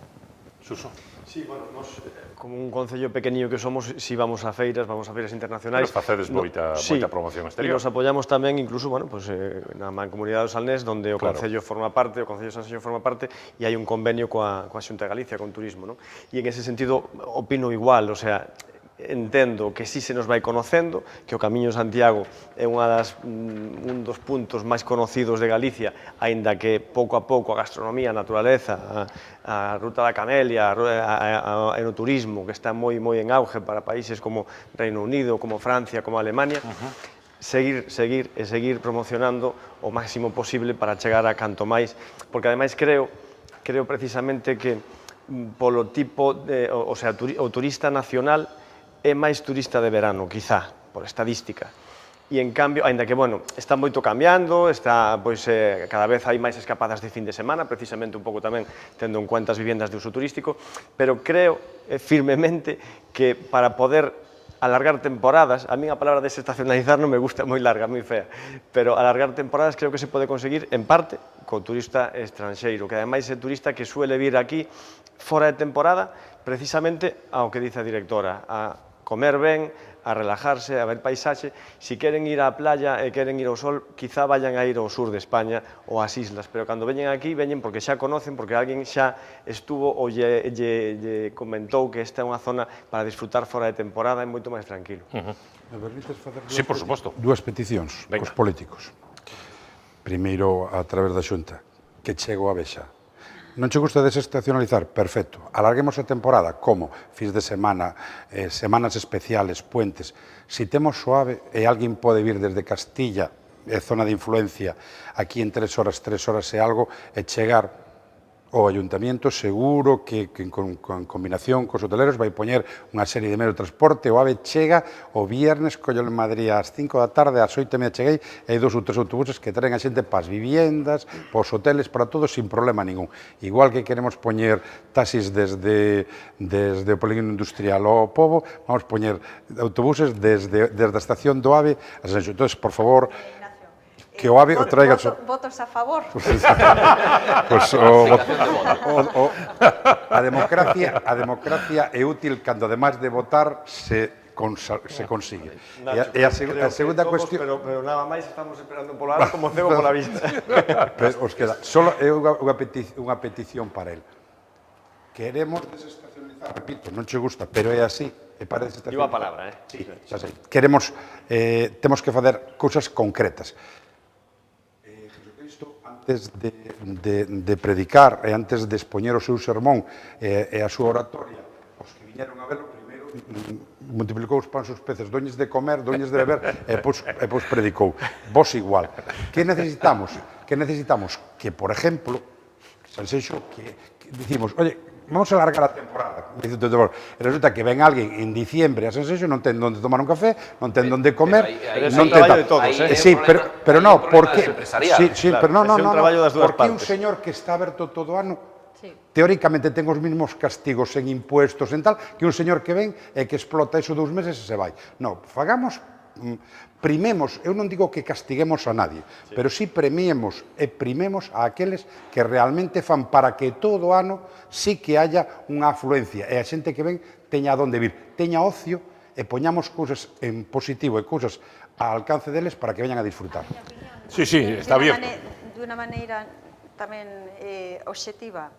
Suso. Sí, bueno, nos, como un concello pequeniño que somos, si vamos a feiras internacionais. Pero facedes moita promoción E exterior. nos apoyamos tamén, incluso, bueno, pues, na Mancomunidade do Salnés, donde o Claro. Concello forma parte, o Concello de Sanxenxo forma parte, e hai un convenio coa Xunta de Galicia, con turismo, non? E en ese sentido, opino igual, o sea, entendo que si se nos vai conocendo, que o Camiño de Santiago é un dos puntos máis conocidos de Galicia, aínda que pouco a pouco a gastronomía, a naturaleza, a Ruta da Camelia, o enoturismo, que está moi en auge para países como Reino Unido, como Francia, como Alemania, seguir promocionando o máximo posible para chegar a canto máis, porque ademais creo precisamente que polo tipo, o sea, o turista nacional é máis turista de verano, quizá, por estadística. E, en cambio, aínda que, bueno, está moito cambiando, está, pois, cada vez hai máis escapadas de fin de semana, precisamente un pouco tamén tendo en cuenta as viviendas de uso turístico, pero creo firmemente que para poder alargar temporadas, a mí a palabra desestacionalizar non me gusta, moi larga, moi fea, pero alargar temporadas creo que se pode conseguir, en parte, co turista estranxeiro, que ademais é turista que suele vir aquí fora de temporada, precisamente ao que dice a directora, a comer ben, a relajarse, a ver paisaxe. Si queren ir á playa e queren ir ao sol, quizá vayan a ir ao sur de España ou ás islas, pero cando veñen aquí, veñen porque xa conocen, porque alguén xa estuvo ou lle comentou que esta é unha zona para disfrutar fora de temporada e moito máis tranquilo. Me permites facer Sí, por suposto. dúas peticións Venga. cos políticos. Primeiro, a través da Xunta, que chego a vexa. Non che gusta desestacionalizar? Perfecto. Alarguemos a temporada, como? Fins de semana, semanas especiales, puentes. Si temos Soave e alguén pode vir desde Castilla, zona de influencia, aquí en 3 horas e algo, e chegar o Ayuntamiento seguro que con combinación cos hoteleros vai poñer unha serie de medios de transporte. O AVE chega o viernes, collo en Madrid ás 5 da tarde, ás 8:30 cheguei, e hai 2 ou 3 autobuses que traen a xente para as viviendas, para os hoteles, para todo, sin problema ningún. Igual que queremos poñer taxis desde o polígono industrial ao Pobo, vamos poñer autobuses desde a estación do AVE a Sanxenxo. Entón, por favor, que o AVE o traiga... Votos a favor. Pues, a democracia é útil cando, además de votar, se consigue. E a segunda cuestión... Pero nada máis estamos esperando pola hora como cego pola vista. Os queda. Solo é unha petición para él. Queremos desestacionalizar, repito, non che gusta, pero é así. Digo a palabra, Sí, xa sei. Queremos, temos que facer cousas concretas. Antes de predicar e antes de expoñer o seu sermón e a súa oratoria, os que viñeron a verlo, primeiro multiplicou os pans e os peces, doñes de comer, doñes de beber, e pois predicou. Vos igual. Que necesitamos? Que, por exemplo, Sanxenxo, que dicimos, oye, vamos a alargar a temporada. E resulta que ven alguén en diciembre a Sanxenxo, non ten onde tomar un café, non ten onde comer, non ten traballo de todos, Sí, pero non, porque sí, pero non, É un traballo das dúas porque un partes. señor que está aberto todo o ano teóricamente ten os mesmos castigos en impuestos en tal que un señor que ven e que explota eso 2 meses e se vai. Non, fagamos, primemos, eu non digo que castiguemos a nadie, pero sí premiemos e primemos a aqueles que realmente fan para que todo o ano sí que haya unha afluencia e a xente que ven teña a donde vir, teña ocio e poñamos cousas en positivo e cousas ao alcance deles para que veñan a disfrutar. Sí, está abierto. De unha maneira tamén obxectiva.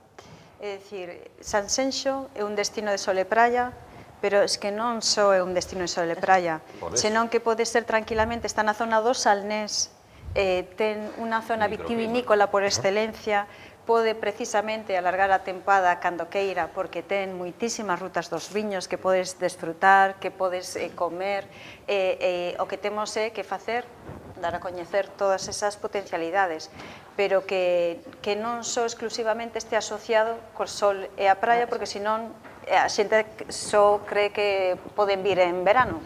É dicir, Sanxenxo é un destino de sol e praia, pero es que non só é un destino de sol e praia, senón que pode ser tranquilamente, está na zona do Salnés, ten unha zona vitivinícola por excelencia, pode precisamente alargar a tempada cando queira, porque ten moitísimas rutas dos viños que podes desfrutar, que podes comer, o que temos é que facer, dar a coñecer todas esas potencialidades, pero que non só exclusivamente este asociado co sol e a praia, porque senón a xente só cree que poden vir en verano.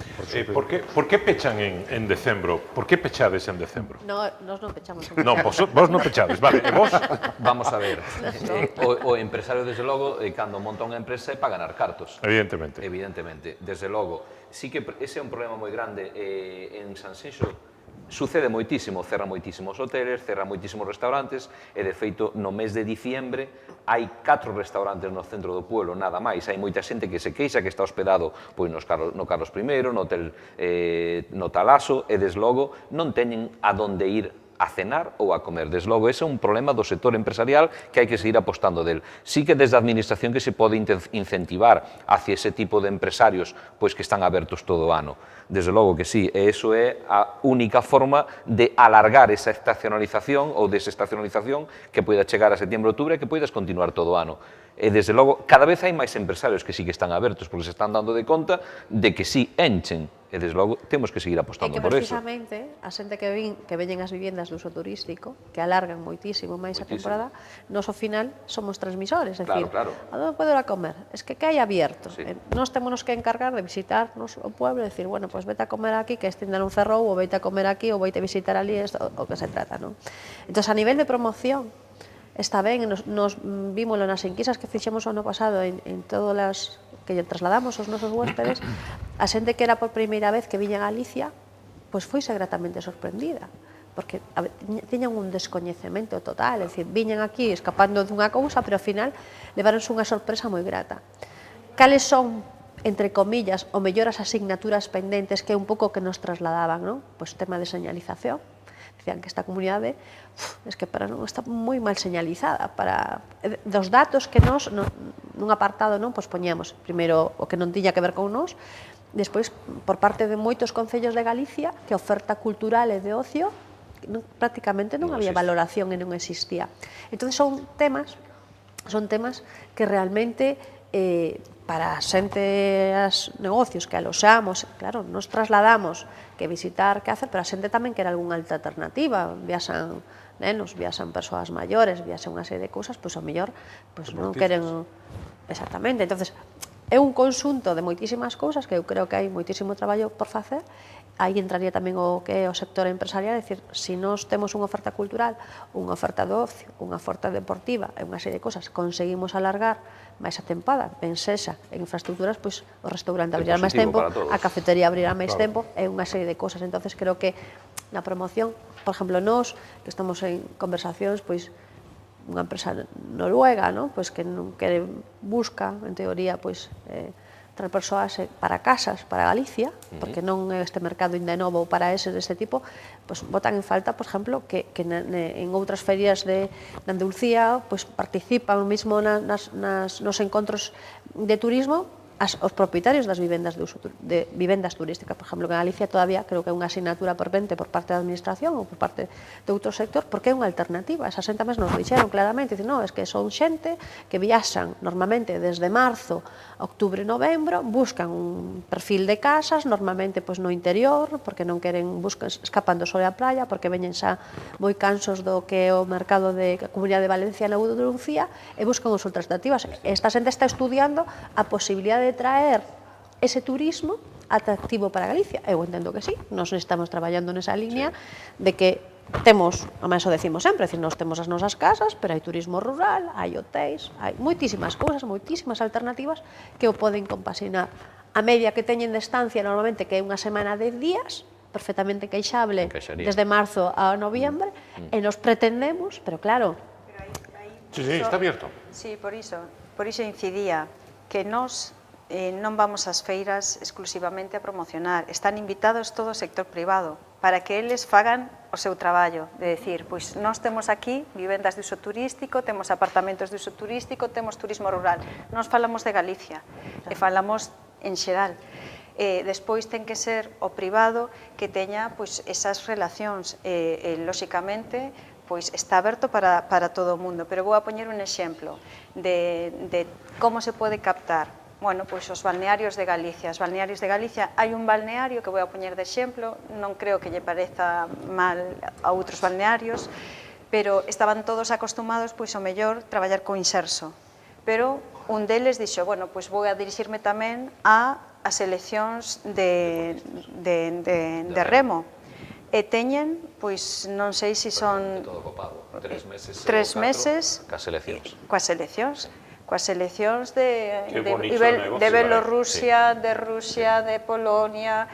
Por que pechan en decembro? Por que pechades en decembro? No, nos non pechamos. Non, vos non pechades, vale. E vos? Vamos a ver, o empresario, desde logo, cando monta unha empresa é para ganar cartos. Evidentemente. Desde logo. Sí que ese é un problema moi grande en Sanxenxo. Sucede moitísimo, cerra moitísimos hoteles, cerra moitísimos restaurantes, e de feito no mes de diciembre hai 4 restaurantes no centro do pueblo, nada máis. Hai moita xente que se queixa que está hospedado pois, no Carlos I, no hotel no Talaso, e desde logo non teñen a donde ir a cenar ou a comer. Desde logo, ese é un problema do sector empresarial que hai que seguir apostando del. Sí que desde a administración que se pode incentivar hacia ese tipo de empresarios pois que están abertos todo o ano. Desde logo que sí, e iso é a única forma de alargar esa estacionalización ou desestacionalización que poida chegar a setembro-outubro e que poidas continuar todo o ano. E, desde logo, cada vez hai máis empresarios que sí que están abertos porque se están dando de conta de que sí enchen. E, desde logo, temos que seguir apostando por eso. E que precisamente a xente que veñen as vivendas de uso turístico, que alargan moitísimo máis a temporada, nos ao final somos transmisores, é dicir, a onde podo ir a comer? Es que hai abierto. Nós temos que encargar de visitarnos o pueblo e dicir, bueno, pois vete a comer aquí, que este ainda non cerrou, ou vete a comer aquí, ou vete a visitar ali, o que se trata, non? Entón, a nivel de promoción, está ben, nos vímoslo nas enquisas que fixemos o ano pasado en todas as que lle trasladamos aos nosos huéspedes, a xente que era por primeira vez que viña a Galicia, pois foise gratamente sorprendida, porque tiñan un descoñecemento total, é dicir, viñan aquí escapando dunha cousa, pero ao final levaronse unha sorpresa moi grata. Cales son, entre comillas, o mellor as asignaturas pendentes que é un pouco que nos trasladaban, non? Pois tema de señalización, dicían que esta comunidade es que para non está moi mal señalizada para dos datos que nos nun apartado non pois poñemos primeiro o que non tiña que ver con nós, despois por parte de moitos concellos de Galicia que a oferta cultural e de ocio prácticamente non había valoración e non existía. Entón son temas que realmente para a xente, as negocios que aloxamos, claro, nos trasladamos que visitar, que hacer, pero a xente tamén quere algunha alta alternativa, viaxan nenos, viaxan persoas maiores, viaxan unha serie de cousas, pois ao mellor non queren exactamente. Entonces, é un conxunto de moitísimas cousas que eu creo que hai moitísimo traballo por facer. Aí entraría tamén o que é o sector empresarial, é dicir, se nós temos unha oferta cultural, unha oferta de ocio, unha oferta deportiva e unha serie de cousas, conseguimos alargar máis a tempada, ben sexa, en infraestructuras, pois o restaurante abrirá máis tempo, a cafetería abrirá máis tempo, e unha serie de cousas. Entonces creo que na promoción, por exemplo, nós, que estamos en conversacións, pois unha empresa noruega, non? Pois que non quere, busca, en teoría, pois traer persoas para casas, para Galicia, porque non é este mercado ainda novo para ese deste tipo, pois botan en falta, por exemplo, que en outras ferias de Andalucía pois participan mesmo nos encontros de turismo os propietarios das vivendas de vivendas turísticas. Por exemplo, en Galicia todavía creo que é unha asignatura pendente por parte da administración ou por parte de outro sector, porque é unha alternativa. Esa xente mesmo nos dixeron claramente, dicen, non, é que son xente que viaxan normalmente desde marzo, octubre, novembro, buscan un perfil de casas, normalmente pois no interior, porque non queren, escapan do sol e a praia, porque veñen xa moi cansos do que é o mercado de Comunidade de Valencia na Andalucía, e buscan as alternativas. Esta xente está estudiando a posibilidade de traer ese turismo atractivo para Galicia. Eu entendo que sí, nós estamos traballando nesa línea de que temos, a máis o decimos sempre, decir, nós temos as nosas casas, pero hai turismo rural, hai hotéis, hai moitísimas cousas, moitísimas alternativas que o poden compasinar. A media que teñen de estancia normalmente, que é unha semana de días, perfectamente queixable desde marzo a noviembre, e nos pretendemos, pero claro... Sí, está abierto. Sí, por iso incidía que nós non vamos ás feiras exclusivamente a promocionar. Están invitados todo o sector privado para que eles fagan o seu traballo, de decir, pois nós temos aquí vivendas de uso turístico, temos apartamentos de uso turístico, temos turismo rural. Nós falamos de Galicia e falamos en xeral. Despois ten que ser o privado que teña pois esas relacións, lóxicamente, pois está aberto para todo o mundo, pero vou a poñer un exemplo de como se pode captar. Bueno, pois os balnearios de Galicia. Os balnearios de Galicia, hai un balneario que vou a poñer de exemplo, non creo que lle pareza mal a outros balnearios, pero estaban todos acostumados, pois, ao mellor, traballar co inserso. Pero un deles dixo, bueno, pois vou a dirixirme tamén ás seleccións de remo. E teñen, pois, non sei se son... Todo copado, 3 meses... 3 meses... Coas seleccións. Coas seleccións. coas seleccións de negocio, Bielorrusia, de Rusia, de Polonia,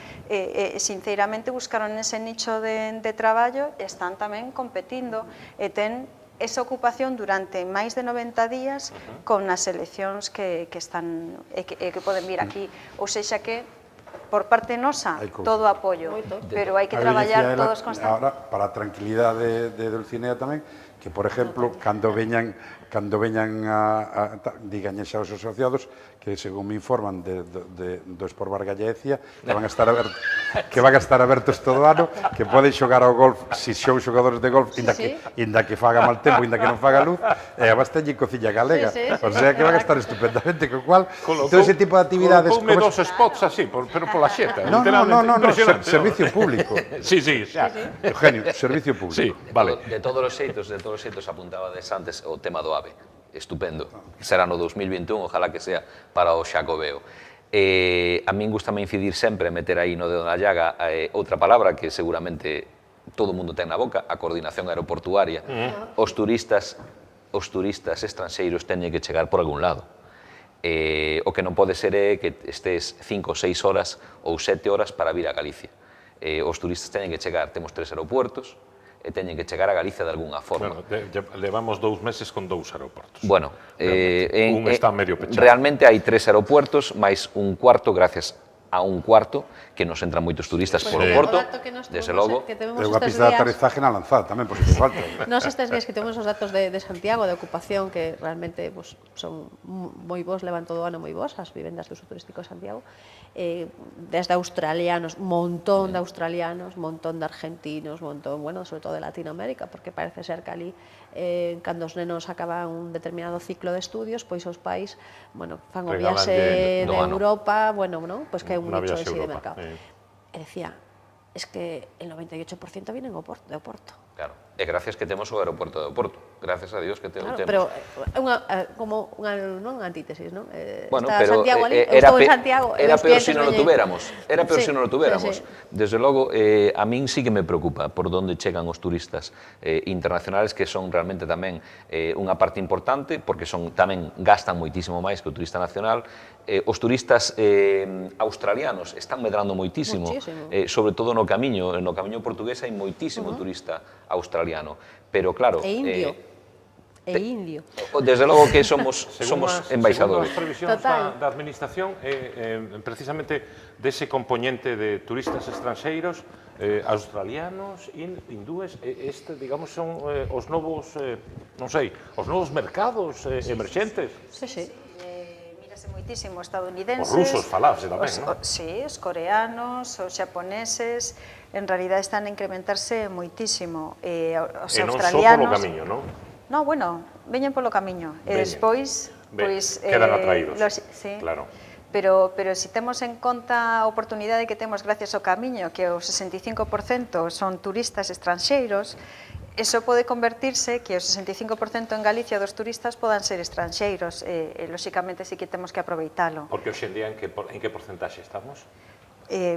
sinceramente buscaron ese nicho de traballo e están tamén competindo e ten esa ocupación durante máis de 90 días con as seleccións que están e que poden vir aquí, ou sexa que por parte nosa todo apoio, pero hai que traballar todos constantemente. Ahora, para a tranquilidade de Dulcinea tamén, que, por exemplo, cando veñan digan xa os asociados que, según me informan do Sport Bar Gallecia, que van a estar abertos todo o ano, que poden xogar ao golf, se son xogadores de golf, inda que faga mal tempo, inda que non faga luz, e además teñen cociña galega, o sea que van a estar estupendamente, co cual, todo ese tipo de actividades... Colocoume dos spots así, pero pola xeta, no, servicio público. Sí, Eugenio, servicio público. Sí, vale. De todos os xeitos apuntaba antes o tema do AVE. Estupendo. Será no 2021, ojalá que sea para o Xacobeo. A min gustame incidir sempre, meter aí no dedo na llaga outra palabra que seguramente todo o mundo ten na boca, a coordinación aeroportuaria. Os turistas estranxeiros teñen que chegar por algún lado. O que non pode ser é que estés 5 ou 6 horas ou 7 horas para vir a Galicia. Os turistas teñen que chegar, temos 3 aeropuertos, e teñen que chegar a Galicia de algunha forma. Levamos 2 meses con 2 aeroportos. Bueno, un está medio pechado. Realmente hai 3 aeropuertos, máis un cuarto, gracias a un cuarto, que nos entran moitos turistas por o Porto, desde logo. É unha pista de aterrizaje na lanzada tamén, por si te falta. Nos estes días que temos os datos de Santiago, de ocupación, que realmente son moi bons, levan todo o ano moi bons, as vivendas de uso turístico de Santiago, desde australianos, montón de australianos, montón de argentinos, montón, bueno, sobre todo de Latinoamérica, porque parece ser que ali, cando os nenos acaban un determinado ciclo de estudios, pois os pais, bueno, fan o viaxe de Europa, bueno, pois que é un nicho así de mercado. E decía, es que el 98% vienen do Porto. Claro, e gracias que temos o aeroporto de Oporto. Gracias a Dios que temos. Pero é como unha antítesis, non? Bueno, está pero Santiago ali, era peor se non o tuviéramos. Era peor se non o tuviéramos. Desde logo, a min sí que me preocupa por onde chegan os turistas internacionales, que son realmente tamén unha parte importante, porque tamén gastan moitísimo máis que o turista nacional. Os turistas australianos están medrando moitísimo, sobre todo no camiño portugués hai moitísimo turista australiano, pero claro... E indio. Desde logo que somos embaixadores. Segundo as previsións da Administración, precisamente dese componente de turistas estranxeiros, australianos, hindúes, digamos, son os novos, non sei, os novos mercados emerxentes. Sí. Moitísimo estadounidenses. Os rusos falase tamén, non? Sí, os coreanos, os xaponeses, en realidad están a incrementarse moitísimo. Os australianos... non só polo camiño, non? No, bueno, veñen polo camiño. E despois... Quedan atraídos, sí. Claro. Pero se temos en conta a oportunidade que temos gracias ao camiño, que o 65% son turistas estranxeiros, eso pode convertirse que o 65% en Galicia dos turistas podan ser estranxeiros, e lóxicamente sí que temos que aproveitalo. Porque hoxe en día en que porcentaxe estamos?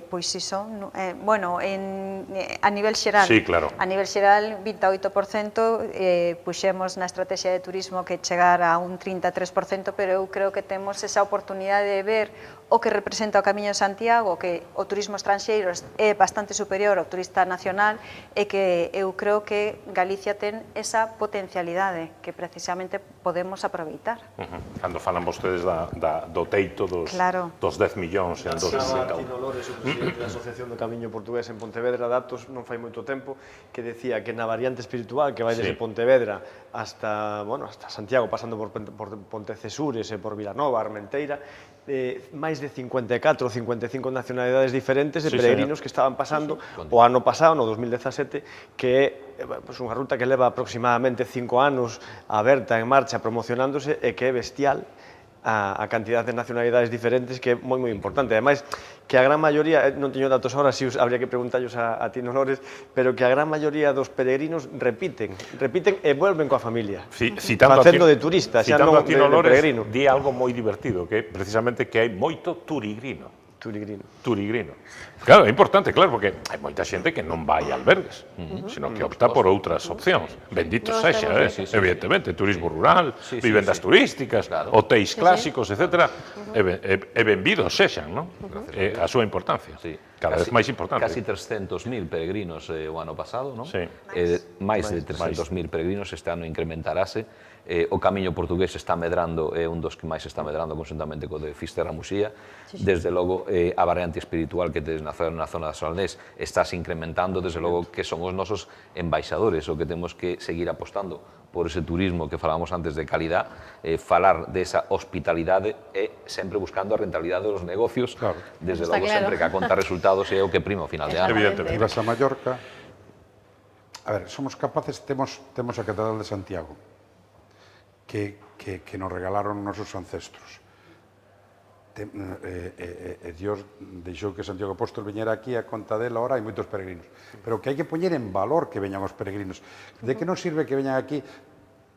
Pois si son, bueno, a nivel xeral, sí, claro. A nivel xeral 28%, puxemos na estrategia de turismo que chegar a un 33%, pero eu creo que temos esa oportunidade de ver o que representa o Camiño de Santiago, que o turismo estranxeiro é bastante superior ao turista nacional, e que eu creo que Galicia ten esa potencialidade que precisamente podemos aproveitar. Cando falan vostedes do teito dos 10 millóns en 2020. O presidente da Asociación do Camiño Portugués en Pontevedra, datos non fai moito tempo, que decía que na variante espiritual que vai desde Pontevedra hasta Santiago, pasando por Pontecesures e por Vilanova, Armenteira, máis de 54 ou 55 nacionalidades diferentes de peregrinos que estaban pasando o ano pasado, no 2017, que é unha ruta que leva aproximadamente 5 anos aberta, en marcha, promocionándose, e que é bestial a cantidad de nacionalidades diferentes, que é moi importante. Ademais, que a gran maioría, non teño datos ahora, si habría que preguntallos a ti, Dolores, pero que a gran maioría dos peregrinos repiten e vuelven coa familia, facendo de turista, xa non de peregrino. Di algo moi divertido, que precisamente que hai moito turigrino. Turigrino. Turigrino. Claro, é importante, claro, porque hai moita xente que non vai a albergues, sino que opta por outras opcións. Bendito No, sexa, estamos- evidentemente, turismo rural, vivendas turísticas, Claro. hotéis clásicos, etc. E benvidos sexan, non? A súa importancia. Sí. Cada vez máis importante. Casi 300.000 peregrinos o ano pasado, non? Sí. Máis de 300.000 peregrinos, este ano incrementarase. O camiño portugués está medrando, é un dos que máis está medrando conjuntamente co de Fisterra Muxía. Desde logo, a variante espiritual que tedes na zona de Salnés está se incrementando, desde logo que son os nosos embaixadores, o que temos que seguir apostando por ese turismo que falábamos antes de calidad, falar desa hospitalidade e sempre buscando a rentabilidade dos negocios, Claro. desde Está logo claro. sempre que a conta resultados é o que prima ao final de ano. Evidentemente. Ibas a Mallorca. A ver, somos capaces, temos a Catedral de Santiago, que nos regalaron nosos ancestros. Dios deixou que Santiago Apóstol viñera aquí a conta dela, ahora hai moitos peregrinos. Pero que hai que poñer en valor que veñan os peregrinos. De que non sirve que veñan aquí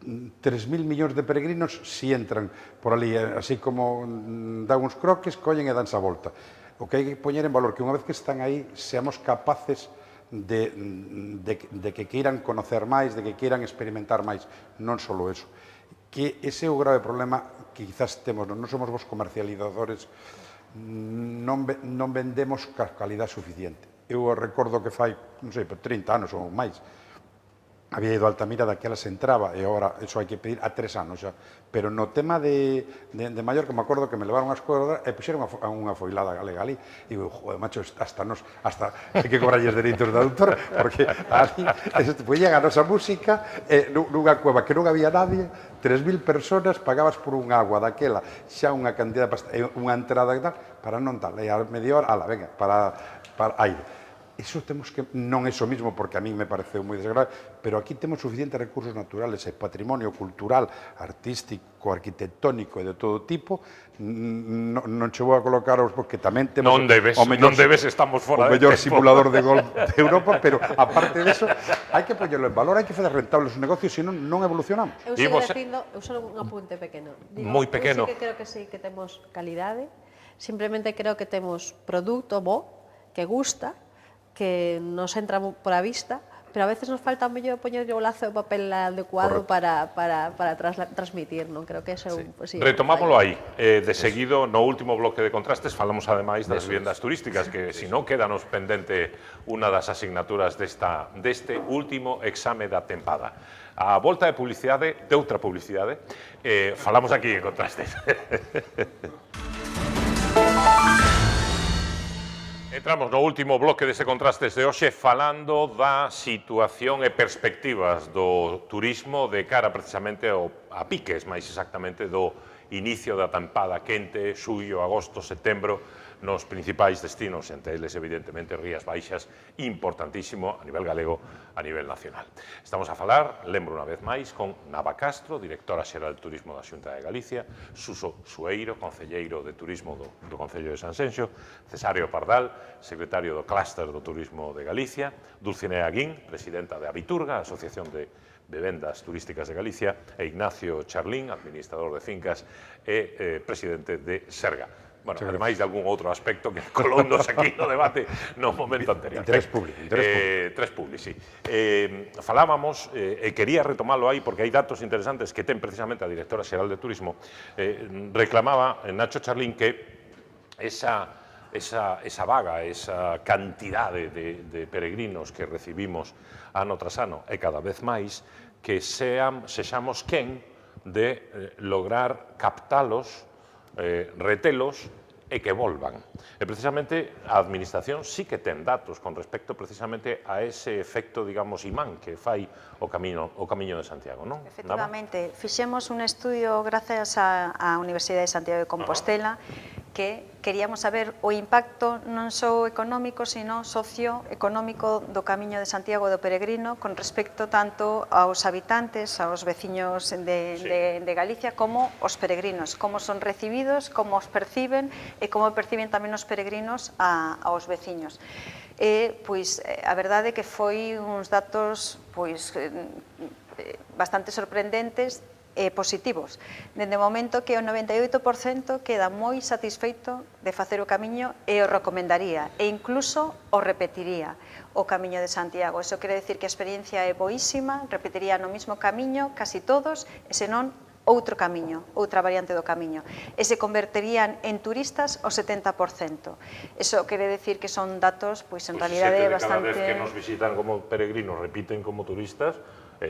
3.000 millóns de peregrinos si entran por ali, así como dan uns croques, collen e danse a volta. O que hai que poñer en valor que unha vez que están aí seamos capaces de que queiran conocer máis, de que queiran experimentar máis, non só eso. Que ese é o grave problema que quizás temos, non somos vos comercializadores, non vendemos calidad suficiente. Eu recordo que fai, non sei, 30 anos ou máis, había ido a Altamira, daquela se entraba, e agora eso hai que pedir a 3 anos xa. Pero no tema de Mallorca, me acordo que me levaron a escola e puxeron unha foilada galega ali. E digo, joder, macho, hasta hai que cobrarlles dereitos de autor, porque ali poñían a nosa música nunha cueva que non había nadie, 3.000 personas, pagabas por un agua daquela, xa unha cantidad, unha entrada e tal, para non tal, e a media hora, ala, venga, para aire. Iso temos que, non é o mismo, porque a mí me pareceu moi desagradable, pero aquí temos suficientes recursos naturales e patrimonio cultural, artístico, arquitectónico e de todo tipo, non che vou a colocaros, porque tamén temos Non debes, estamos fora o de mellor tempo. simulador de gol de Europa, pero aparte de eso, hai que poñerlo en valor, hai que fazer rentables os negocios, senón non evolucionamos. Eu E sigo vos- dicindo, eu só un apunte pequeno. Moi pequeno. Eu sí que creo que sí que temos calidade, simplemente creo que temos produto bo, que gusta, que nos entra por a vista, pero a veces nos falta mellor poñer o lazo de papel adecuado para transmitir, non? Creo que eso é un... sí, Retomámoslo aí. De seguido, no último bloque de contrastes, falamos ademais das vivendas turísticas, que se non quédanos pendente unha das asignaturas deste último exame da tempada. A volta de publicidade, de outra publicidade, falamos aquí en contrastes. Entramos no último bloque deste contrastes de hoxe falando da situación e perspectivas do turismo de cara precisamente a piques, máis exactamente do inicio da tempada quente, xullo, agosto, setembro, nos principais destinos, entre eles, evidentemente, Rías Baixas, importantísimo a nivel galego, a nivel nacional. Estamos a falar, lembro unha vez máis, con Nava Castro, directora xeral de Turismo da Xunta de Galicia, Suso Sueiro, concelleiro de Turismo do Concello de Sanxenxo, Cesario Pardal, secretario do Clúster do Turismo de Galicia, Dulcinea Guín, presidenta de Abiturga, Asociación de Vivendas Turísticas de Galicia, e Ignacio Charlín, administrador de fincas e presidente de Serga. Bueno, ademais de algún outro aspecto que colondos aquí no debate no momento anterior. Interés público. Tres públicos, sí. Falábamos, e quería retomarlo aí, porque hai datos interesantes que ten precisamente a directora xeral de Turismo, reclamaba Nacho Charlín que esa vaga, esa cantidade de peregrinos que recibimos ano tras ano e cada vez máis, que sexamos quen de lograr captalos, retelos e que volvan. E precisamente a Administración sí que ten datos con respecto precisamente a ese efecto, digamos, imán que fai o Camiño de Santiago, non? Efectivamente, fixemos un estudio grazas á Universidade de Santiago de Compostela que queríamos saber o impacto non só económico, sino socioeconómico do Camiño de Santiago do peregrino con respecto tanto aos habitantes, aos veciños de Galicia, como os peregrinos, como son recibidos, como os perciben e como perciben tamén os peregrinos aos veciños. Pois a verdade é que foi uns datos pois bastante sorprendentes positivos. Dende o momento que o 98% queda moi satisfeito de facer o camiño e o recomendaría e incluso o repetiría o Camiño de Santiago. Eso quere decir que a experiencia é boísima, repetiría no mismo camiño casi todos e senón outro camiño, outra variante do camiño. E se converterían en turistas o 70%. Eso quere decir que son datos, pois en realidade bastante... 7 de cada 10 que nos visitan como peregrinos repiten como turistas,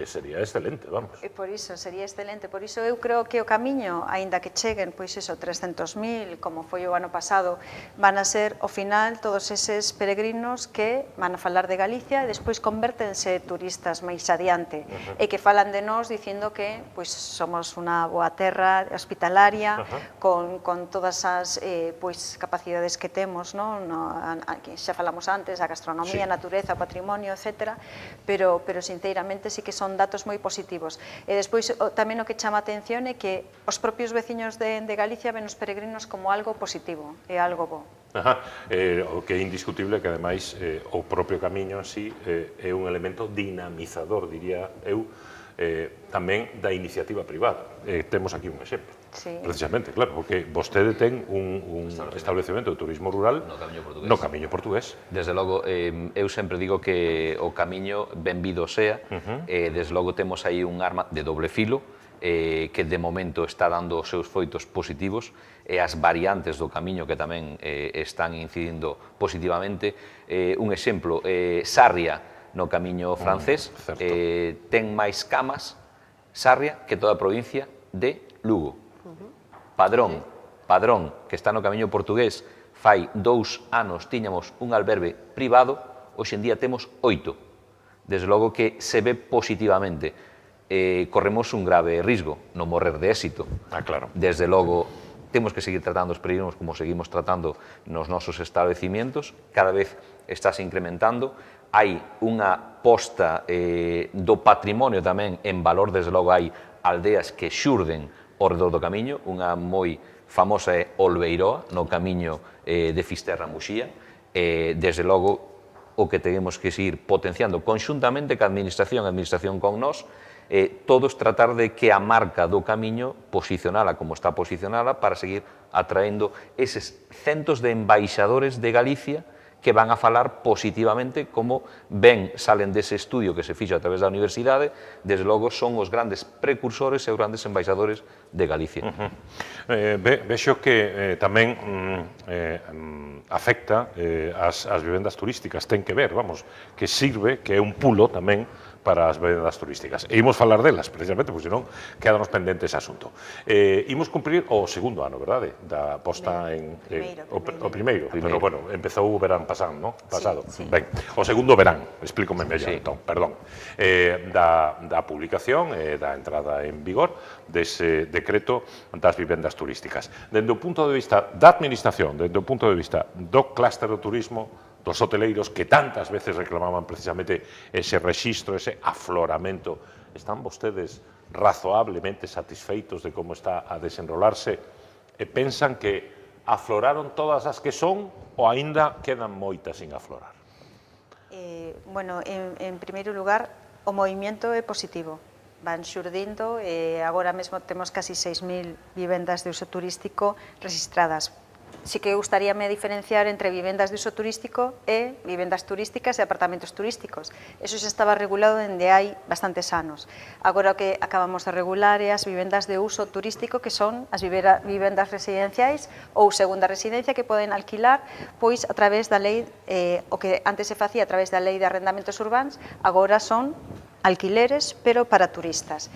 sería excelente, vamos. E por iso, sería excelente. Por iso eu creo que o camiño, aínda que cheguen, pois eso, 300.000, como foi o ano pasado, van a ser, ao final, todos eses peregrinos que van a falar de Galicia e despois convértense turistas máis adiante e que falan de nós dicindo que pois somos unha boa terra hospitalaria con todas as pois capacidades que temos, non? Que xa falamos antes, a gastronomía, a natureza, o patrimonio, etc. Pero sinceramente sí que son datos moi positivos. E despois tamén o que chama a atención é que os propios veciños de Galicia ven os peregrinos como algo positivo, é algo bo. O que é indiscutible que ademais o propio camiño en sí é un elemento dinamizador, diría eu, tamén da iniciativa privada. Temos aquí un exemplo, precisamente, claro, porque vostede ten un establecemento de turismo rural no Camiño Portugués. Desde logo, eu sempre digo que o camiño benvido sea, desde logo temos aí un arma de doble filo, que de momento está dando os seus foitos positivos, e as variantes do camiño que tamén están incidindo positivamente. Un exemplo, Sarria, no camiño francés, ten máis camas, Sarria, que toda a provincia de Lugo. Padrón, que está no camiño portugués, fai 2 anos tiñamos un albergue privado, hoxe en día temos 8. Desde logo que se ve positivamente. Corremos un grave risco, non morrer de éxito. Claro. Desde logo, temos que seguir tratando os peregrinos como seguimos tratando nos nosos establecimientos, cada vez estás incrementando, hai unha posta do patrimonio tamén en valor, desde logo hai aldeas que xurden ao redor do camiño, unha moi famosa é Olveiroa, no camiño de Fisterra a Muxía, desde logo o que temos que seguir potenciando conxuntamente ca administración con nós, todos tratar de que a marca do camiño posicionala como está posicionada para seguir atraendo eses centos de embaixadores de Galicia que van a falar positivamente como ben salen dese estudio que se fixo a través da universidade, desde logo son os grandes precursores e os grandes embaixadores de Galicia. Vexo que tamén afecta as vivendas turísticas, ten que ver, vamos, que sirve, que é un pulo tamén para as vivendas turísticas. E imos falar delas, precisamente, porque senón quedanos pendente ese asunto. Imos cumprir o segundo ano, verdade? Da posta en... O primeiro, pero bueno, empezou o verán pasado. Ben, o segundo verán, explícome mellor, entón, perdón, da publicación e da entrada en vigor dese decreto das vivendas turísticas. Dende o punto de vista da administración, dende o punto de vista do clúster do turismo, dos hoteleiros que tantas veces reclamaban precisamente ese rexistro, ese afloramento, están vostedes razoablemente satisfeitos de como está a desenrolarse e pensan que afloraron todas as que son ou aínda quedan moitas sin aflorar? Bueno, en primeiro lugar, o movimento é positivo. Van xurdindo e agora mesmo temos casi 6.000 vivendas de uso turístico registradas. Sí que gustaríame diferenciar entre vivendas de uso turístico e vivendas turísticas e apartamentos turísticos. Eso xa estaba regulado dende hai bastantes anos. Agora o que acabamos de regular é as vivendas de uso turístico, que son as vivendas residenciais ou segunda residencia que poden alquilar pois a través da lei, o que antes se facía a través da lei de arrendamentos urbáns, agora son alquileres, pero para turistas.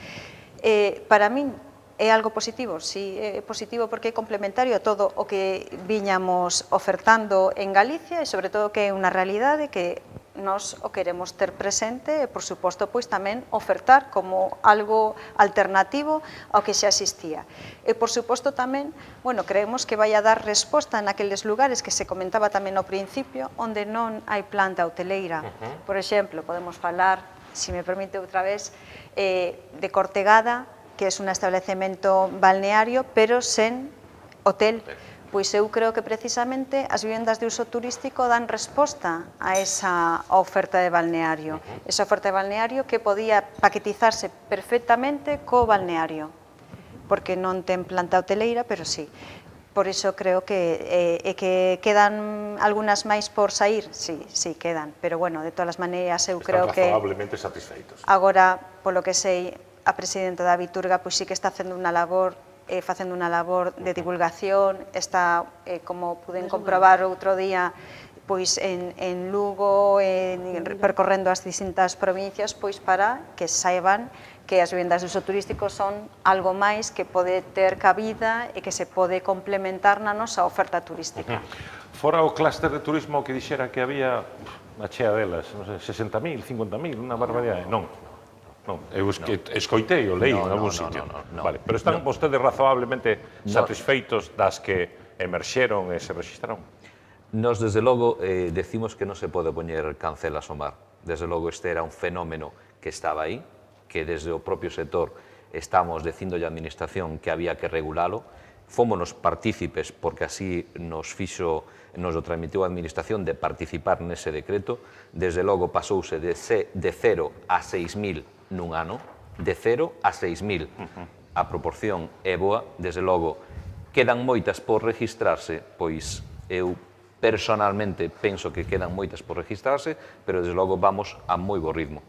Para min, é algo positivo, sí, é positivo porque é complementario a todo o que viñamos ofertando en Galicia e sobre todo que é unha realidade que nós o queremos ter presente e, por suposto, pois tamén ofertar como algo alternativo ao que xa existía. E, por suposto, tamén, bueno, creemos que vai a dar resposta naqueles lugares que se comentaba tamén ao principio, onde non hai planta hoteleira. Por exemplo, podemos falar, se me permite outra vez, de Cortegada, que é un establecemento balneario, pero sen hotel. pois eu creo que precisamente as vivendas de uso turístico dan resposta a esa oferta de balneario. Esa oferta de balneario que podía paquetizarse perfectamente co balneario, porque non ten planta hoteleira, pero sí. Por iso creo que quedan algunhas máis por sair, sí, quedan, pero bueno, de todas as maneiras eu creo que razonablemente satisfeitos. agora, polo que sei, a presidenta da Viturga pois sí que está facendo unha labor de divulgación, está, como puden comprobar outro día, pois en Lugo, percorrendo as distintas provincias, pois para que saiban que as vivendas de uso turístico son algo máis que pode ter cabida e que se pode complementar na nosa oferta turística. Fora o clúster de turismo que dixera que había unha chea delas, non sei, 60.000, 50.000, unha barbaridade. Non, eu escoitei o leí en algún sitio. Vale, pero están vostedes razonablemente satisfeitos das que emerxeron e se registraron? Nos, desde logo, decimos que non se pode poñer cancelas ao mar. Desde logo, este era un fenómeno que estaba aí, que desde o propio sector estamos dicindo a administración que había que regulalo. Fómonos partícipes, porque así nos o transmitiu a administración de participar nese decreto. Desde logo pasouse de 0 a 6.000 nun ano, de 0 a 6.000. A proporción é boa, desde logo quedan moitas por registrarse, pois eu personalmente penso que quedan moitas por registrarse, pero desde logo vamos a moi bo ritmo.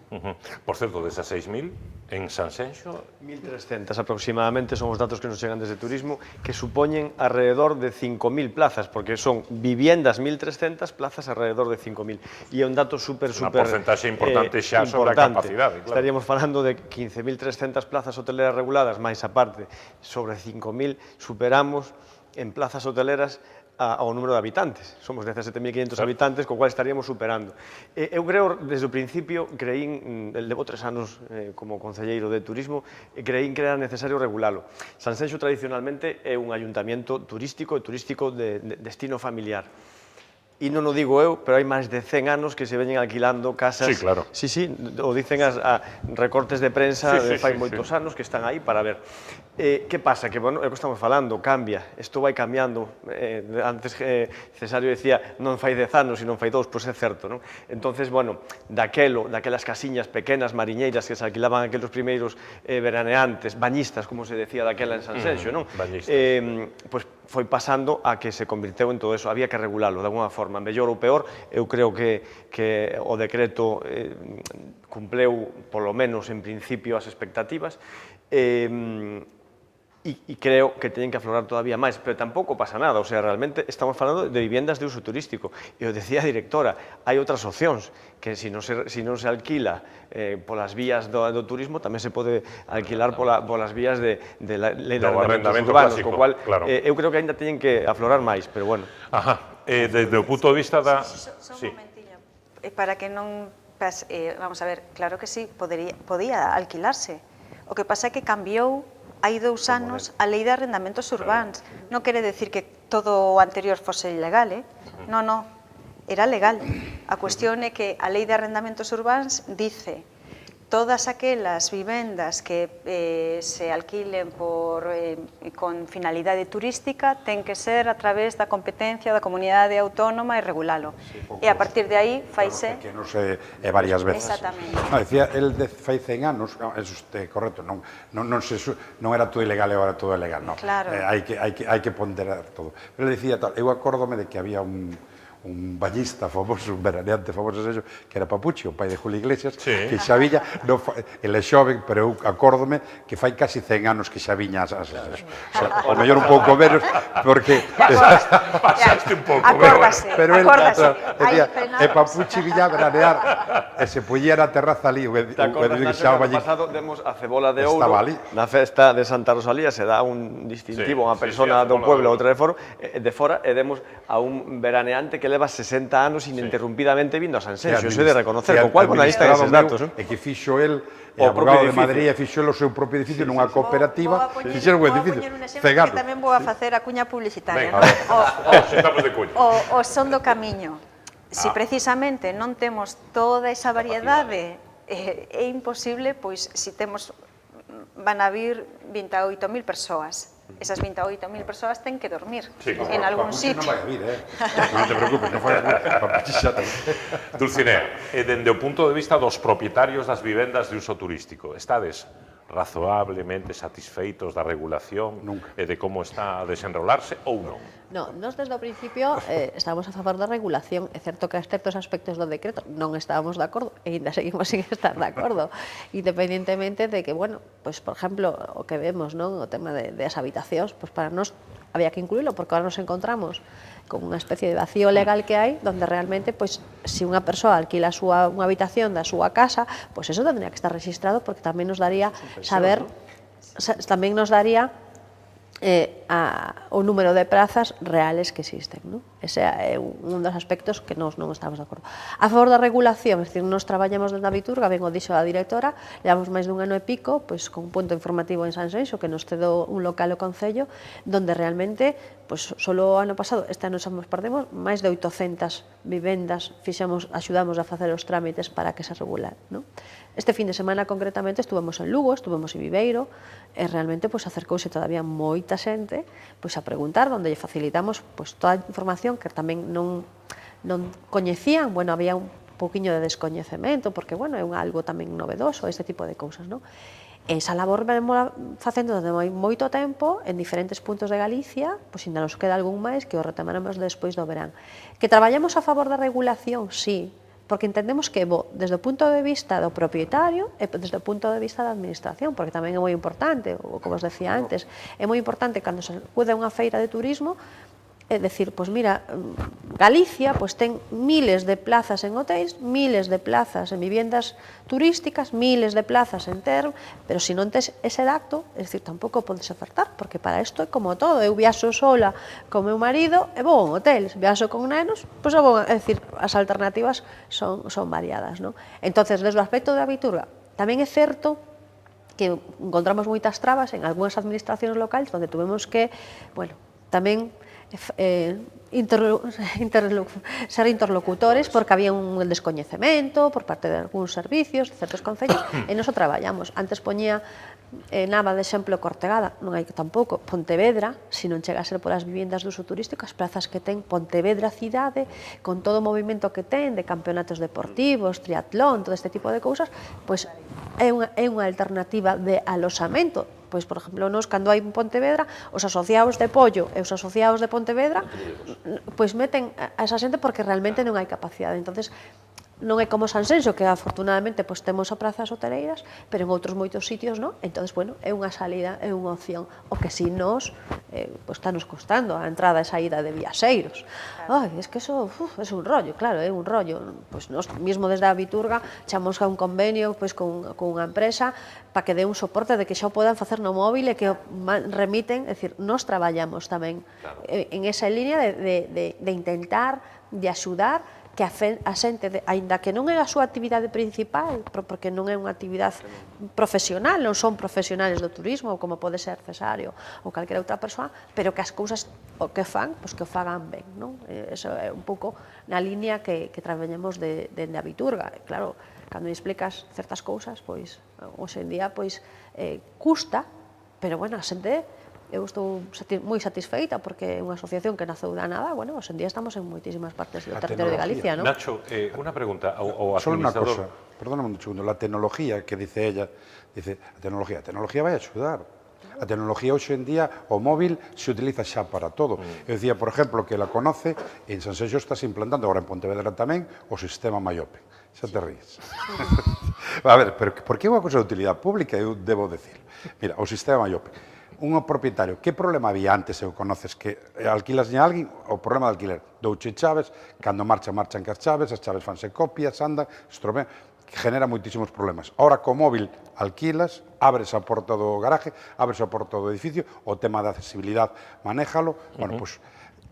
Por certo, desas 6.000, en Sanxenxo... 1.300 aproximadamente son os datos que nos chegan desde turismo, que supoñen alrededor de 5.000 plazas, porque son viviendas 1.300, plazas alrededor de 5.000. E é un dato super Unha porcentaxe importante xa sobre a capacidade, claro. Estaríamos falando de 15.300 plazas hoteleras reguladas, máis aparte, sobre 5.000 superamos en plazas hoteleras ao número de habitantes. Somos 17.500 habitantes, co cual estaríamos superando. Eu creo, desde o principio, levo 3 anos como concelleiro de turismo, creín que era necesario regulalo. Sanxenxo tradicionalmente é un ayuntamiento turístico de destino familiar. E non o digo eu, pero hai máis de 100 anos que se veñen alquilando casas... Sí, claro. Sí, o dicen a recortes de prensa de fai moitos anos que están aí para ver. Que pasa? Que, bueno, é o que estamos falando, cambia, isto vai cambiando. Antes Cesario decía, non fai 10 anos e non fai 2, pois é certo, non? Entonces, bueno, daquelas casiñas pequenas, mariñeiras que se alquilaban aqueles primeiros veraneantes, bañistas, como se decía daquela en Sanxenxo, non? Pois foi pasando a que se convirteu en todo eso, había que regularlo de alguna forma, mellor ou peor, eu creo que o decreto cumpleu, polo menos en principio, as expectativas, e creo que teñen que aflorar todavía máis, pero tampouco pasa nada, o sea, realmente estamos falando de viviendas de uso turístico, e o decía a directora, hai outras opcións, que se non se alquila polas vías do turismo, tamén se pode alquilar polas vías de arrendamentos urbanos, co cual eu creo que ainda teñen que aflorar máis, pero bueno. Desde o punto de vista da... Só un momentiño, para que non... Vamos a ver, claro que sí, podía alquilarse. O que pasa é que cambiou hai 2 anos a lei de arrendamentos urbans. Non quere decir que todo o anterior fose ilegal, non, era legal. A cuestión é que a lei de arrendamentos urbans dice todas aquelas vivendas que se alquilen con finalidade turística ten que ser a través da competencia da comunidade autónoma e regulalo. E a partir de aí faise... Que non se é varias veces. Exactamente. Decía, el fai 100 anos, é correcto, non era todo ilegal e agora todo é legal, non. Claro. Hai que ponderar todo. Pero ele dicía tal, eu acórdome de que había un bañista famoso, un veraneante famoso, que era Papuchi, o pai de Julio Iglesias, que xa viña, ele é xoven, pero eu acórdome que fai casi 100 anos que xa viña o mellor un pouco menos, porque... Pasaste un pouco, pero ele, e Papuchi viña a veranear, e se puñía na terraza ali, Te acordas, no pasado demos a Cebola de Ouro, na festa de Santa Rosalía, se dá un distintivo a unha persona do pueblo ou outra de fora, e demos a un veraneante que leva 60 anos ininterrumpidamente vindo a Sanxenxo, iso é de reconocer, co cual, bueno, aí están eses datos. E que fixo el, o abogado de Madrid, e fixo o seu propio edificio nunha cooperativa, fixeron un edificio, cegaron. Que tamén vou a facer a cuña publicitaria. O son do camiño. Se precisamente non temos toda esa variedade, é imposible, pois, se temos, van a vir 28.000 persoas. esas 28.000 persoas ten que dormir Sí, en algún sitio. Non vai a vir, non te preocupes, non vai a vir. Papuchi xa ten. Dulcinea, dende o punto de vista dos propietarios das vivendas de uso turístico, estades razoablemente satisfeitos da regulación Nunca. e de como está a desenrolarse ou non? No, nos desde o principio estamos a favor da regulación. É certo que a certos aspectos do decreto non estábamos de acordo e ainda seguimos sin estar de acordo, independentemente de que, bueno, pues, por exemplo, o que vemos, non, o tema das habitacións, pues para nós había que incluílo porque ahora nos encontramos con unha especie de vacío legal que hai donde realmente, pues, se unha persoa alquila unha habitación da súa casa, pues eso tendría que estar registrado porque tamén nos daría saber, tamén nos daría o número de prazas reales que existen, non? Ese é un dos aspectos que nós non estamos de acordo. A favor da regulación, é dicir, nós traballamos dentro da Viturga, ben o dixo a directora, levamos máis dun ano e pico, pois, con un punto informativo en Sanxenxo, que nos cedou un local o Concello, donde realmente, pois, solo o ano pasado, este ano xa nos perdemos, máis de 800 vivendas axudamos a facer os trámites para que se regular, non? Este fin de semana, concretamente, estuvemos en Lugo, estuvemos en Viveiro, e realmente, pois, acercouse todavía moita xente, pois, a preguntar, onde lle facilitamos, pois, toda a información que tamén non coñecían, bueno, había un pouquiño de descoñecemento, porque, bueno, é algo tamén novedoso, este tipo de cousas, non? Esa labor vemos facendo desde moito tempo en diferentes puntos de Galicia, pois ainda nos queda algún máis que o retomaremos despois do verán. Que traballamos a favor da regulación, sí, porque entendemos que desde o punto de vista do propietario e desde o punto de vista da administración, porque tamén é moi importante, como os decía antes, é moi importante cando se acude a unha feira de turismo, é dicir, pois mira, Galicia pois ten miles de plazas en hotéis, miles de plazas en viviendas turísticas, miles de plazas en term, pero se non tes ese dato, é dicir, tampouco podes ofertar, porque para isto é como todo, eu viaxo sola con meu marido e vou a un hotel, viaxo con nenos, pois eu vou, é dicir, as alternativas son variadas, non? Entonces, desde o aspecto da Viturga, tamén é certo que encontramos moitas trabas en algunhas administracións locais onde tuvemos que, bueno, tamén ser interlocutores porque había un descoñecemento por parte de algúns servicios, de certos concellos, e nos o traballamos. Antes poñía Nava de exemplo Cortegada, non hai tampouco Pontevedra, se non chega a ser polas viviendas de uso turístico, as plazas que ten Pontevedra cidade, con todo o movimento que ten de campeonatos deportivos, triatlón, todo este tipo de cousas, pois é unha alternativa de aloxamento. Pois, por exemplo, nos, cando hai en Pontevedra, os asociados de Pollo e os asociados de Pontevedra, pois meten a esa xente porque realmente non hai capacidade. Entonces, non é como Sanxenxo, que afortunadamente pois, temos a prazas hoteleiras, pero en outros moitos sitios non. Entón, bueno, é unha salida, é unha opción. O que si nos, pois, está nos costando a entrada e saída de viaxeiros. Ai, es que eso é un rollo, claro, é un rollo. Pois nos, mesmo desde a Viturga, chamamos a un convenio pois, con unha empresa para que dé un soporte de que xa o podan facer no móvil e que o remiten, é dicir, nos traballamos tamén en esa línea de intentar, de axudar que a xente, aínda que non é a súa actividade principal, porque non é unha actividade profesional, non son profesionales do turismo, como pode ser cesario ou calquera outra persoa, pero que as cousas o que fan, pois que o fagan ben, non? Eso é un pouco na línea que traballamos dende a Viturga. Claro, cando explicas certas cousas, pois, hoxe en día, pois, custa, pero, bueno, a xente eu estou moi satisfeita porque é unha asociación que naceu da nada, bueno, hoxe en día estamos en moitísimas partes do territorio de Galicia, ¿no? Nacho, una pregunta ao Solo unha administrador. cosa, perdóname un segundo, la tecnología que dice ella, dice, a tecnología vai a axudar. A tecnología hoxe en día, o móvil se utiliza xa para todo. Eu dicía, por exemplo, que la conoce, en Sanxenxo estás implantando, agora en Pontevedra tamén, o sistema Maiope. Xa te ríes. A ver, pero por que é unha cosa de utilidade pública, eu debo decir. Mira, o sistema Maiope. Un propietario, que problema había antes, eu conoces, que alquilas a alguén, o problema de alquiler, douche chaves, cando marchan que as chaves fanse copias, andan, estropean, que genera moitísimos problemas. Ahora, co móvil, alquilas, abres a porta do garaje, abres a porta do edificio, o tema da accesibilidade, manéjalo, bueno, pois,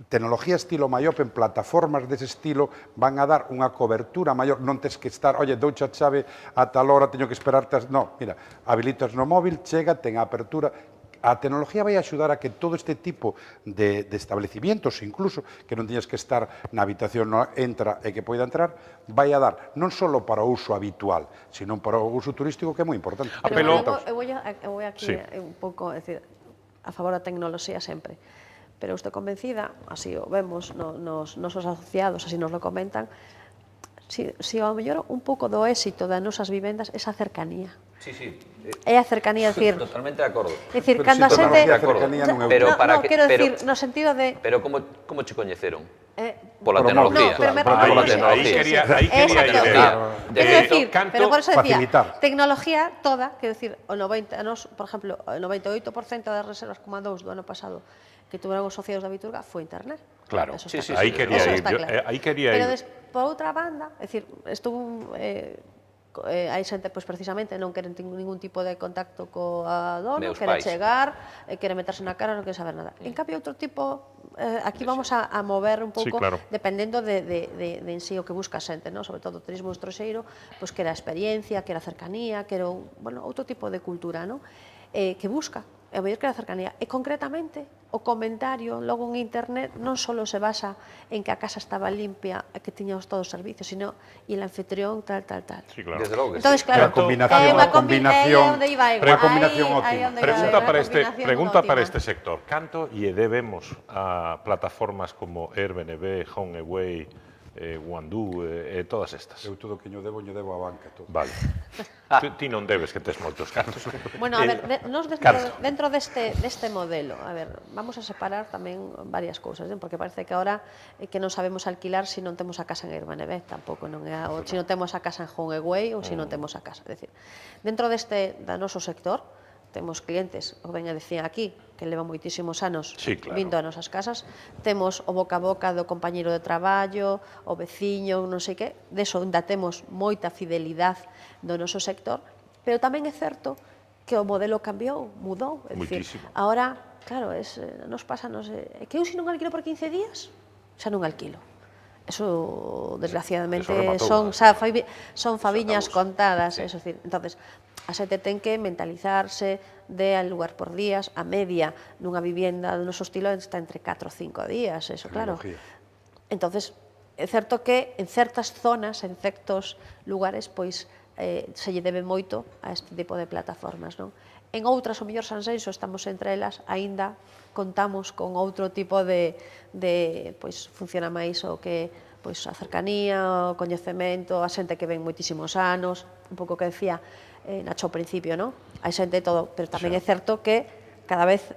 tecnología estilo Maiope, en plataformas dese estilo, van a dar unha cobertura maior, non tes que estar, oye, douche a chave a tal hora, teño que esperarte, no, mira, habilitas no móvil, chega, ten a apertura. A tecnología vai axudar a que todo este tipo de establecimientos, incluso, que non teñas que estar na habitación, entra e que poida entrar, vai a dar non só para o uso habitual, sino para o uso turístico, que é moi importante. Apelo... Eu vou aquí un pouco, decir, a favor da tecnoloxía sempre. Pero estou convencida, así o vemos nos nosos asociados, así nos lo comentan, si ao mellor un pouco do éxito das nosas vivendas é esa cercanía. Sí, sí. É a cercanía, é dicir... Totalmente de acordo. É dicir, Pero cando a si xente... tecnoloxía e cercanía non é Pero útil. para no, que- quero pero- decir, no sentido de... Pero como che coñeceron? Por Pola móvil. tecnología. No, pero me Pola refiero- tecnología. Ahí quería ir. Exacto. Quero decir, Canto, pero por eso decía, facilitar. tecnología toda, quero decir, o 90, por exemplo, o 98% das reservas como a 2 do ano pasado que tuveron os socios da Viturga foi internet. Claro, Eso sí, está sí, claro. ahí quería Eso ir, está claro. ahí quería Pero ir. por outra banda, é dicir, estuvo hai xente, pois precisamente non queren ningún tipo de contacto coa dono, Meus quere pais. chegar, quere meterse na cara, non quere saber nada. En cambio, outro tipo, aquí vamos a mover un pouco, claro. dependendo de en sí o que busca a xente, ¿no? Sobre todo o turismo estranxeiro, pois quere a experiencia, quere a cercanía, quere outro tipo de cultura, ¿no? Que busca, e o mellor que a cercanía. E concretamente, o comentario logo en internet non só se basa en que a casa estaba limpia e que tiña todos os servicios, sino e el anfitrión tal. Sí, claro. Desde logo que Entonces, sí. claro, A combinación- é unha a combinación- onde iba igual. pero a combinación Aí óptima. onde Pregunta iba, para a este, combinación pregunta para óptima. este sector. Canto lle debemos a plataformas como Airbnb, HomeAway, Wandu e todas estas? Eu todo o que ño debo a banca. Todo. Vale. Ti non debes que tes moitos cartos. Bueno, a ver, nos Carlos. dentro deste modelo, a ver, vamos a separar tamén varias cousas, porque parece que agora que non sabemos alquilar se non temos a casa en Airbnb, tampouco non é, ou se non temos a casa en HomeAway ou se non temos a casa, é dicir, dentro da noso sector, temos clientes, o ben a decía aquí, que levan moitísimos anos Sí, claro. vindo a nosas casas, temos o boca a boca do compañeiro de traballo, o veciño, non sei que, deso ainda temos moita fidelidade do noso sector, pero tamén é certo que o modelo cambiou, mudou, é dicir, Moitísimo. agora, claro, nos pasa, que eu se non alquilo por 15 días, xa non alquilo. Eso, desgraciadamente, Eso rematou, son faviñas contadas, eso, decir, entonces, a xente ten que mentalizarse de lugar por días, a media nunha vivienda do noso estilo está entre 4 ou 5 días, eso, claro. Tecnología. Entonces, é certo que en certas zonas, en certos lugares, pois se lle debe moito a este tipo de plataformas, non? En outras, o mellor Sanxenxo, estamos entre elas, aínda contamos con outro tipo de pois funciona máis o que pois a cercanía, o coñecemento, a xente que ven moitísimos anos, un pouco que decía Nacho ao principio, non? Hai xente todo, pero tamén é certo que cada vez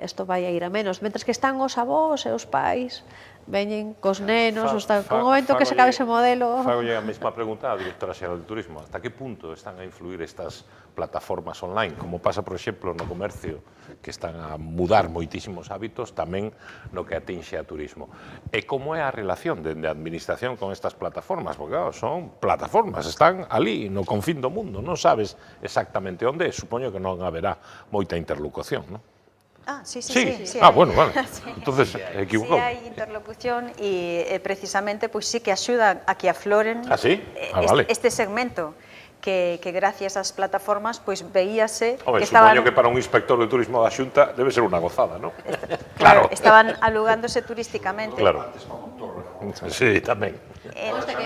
isto vai a ir a menos, mentres que están os avós e os pais veñen cos nenos, con o momento que se acabe ese modelo. Fagolle a mesma pregunta á directora xeral de Turismo. Hasta que punto están a influir estas plataformas online, como pasa, por exemplo, no comercio, que están a mudar moitísimos hábitos, tamén no que atinxe a turismo. E como é a relación de administración con estas plataformas? Porque, claro, son plataformas, están ali, no confín do mundo, non sabes exactamente onde, supoño que non haberá moita interlocución, non? Ah, sí. Bueno, vale. Entonces, equivocou. Sí hai interlocución e precisamente pois sí que axuda a que afloren Ah, sí? Ah, vale. este segmento que gracias ás plataformas pois veíase Home, que estaban supoño que para un inspector de turismo da Xunta debe ser unha gozada, non? claro, estaban alugándose turísticamente. Claro. Sí, tamén. Conste que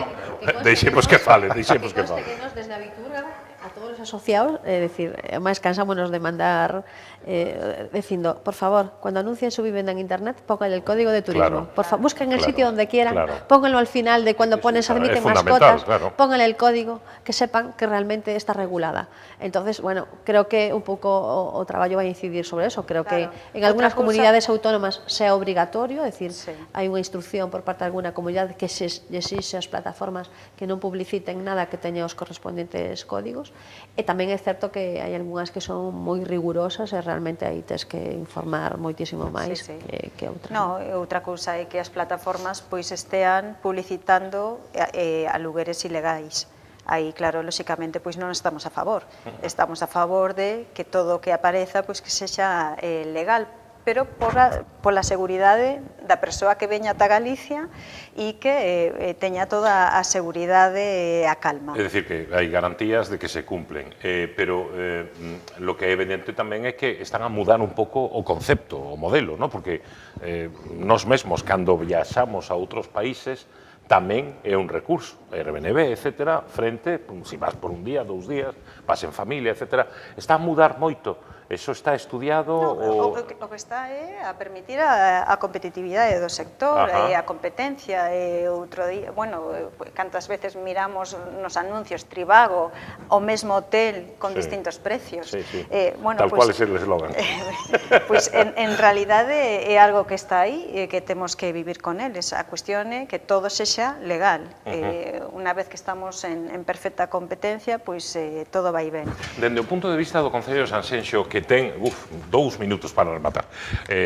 Deixemos que fale, deixemos que conste fale. que nos desde a Viturga a todos os asociados, é dicir, máis cansámonos de mandar dicindo, por favor, cuando anuncien su vivienda en internet, pónganle el código de turismo. Claro. Por favor, busquen el Claro, sitio donde quieran, claro. pónganlo al final de cuando ponen se claro, admiten es fundamental, mascotas, claro. pónganle el código, que sepan que realmente está regulada. Entonces, bueno, creo que un pouco o traballo vai incidir sobre eso. Creo Claro. que en algunas Outra cousa- comunidades autónomas sea obrigatorio, é dicir, Sí. hai unha instrucción por parte de alguna comunidade que se exixe ás plataformas que non publiciten nada que teña os correspondentes códigos, e tamén é certo que hai algunhas que son moi rigurosas e realmente aí tes que informar moitísimo máis Sí. que outras. No, e outra cousa é que as plataformas pois estean publicitando alugueres ilegais. Aí, claro, lóxicamente, pois non estamos a favor. Estamos a favor de que todo o que apareza pois que sexa legal, pero pola seguridade da persoa que veña ata Galicia e que teña toda a seguridade e a calma. É dicir, que hai garantías de que se cumplen, pero lo que é evidente tamén é que están a mudar un pouco o concepto, o modelo, ¿no? Porque nós mesmos, cando viaxamos a outros países, tamén é un recurso, Airbnb, etc., frente, se vas por un día, 2 días, vas en familia, etc., está a mudar moito Eso está estudiado? No, o que está é a permitir a competitividade do sector, a competencia, outro día, bueno, cantas veces miramos nos anuncios Trivago, o mesmo hotel con distintos precios. Bueno, tal cual é el eslogan. Pois en realidade é algo que está aí e que temos que vivir con eles. A cuestión é que todo sexa legal. Unha vez que estamos en perfecta competencia, pois todo vai ben. Dende o punto de vista do Concello de Sanxenxo, que ten 2 minutos para rematar,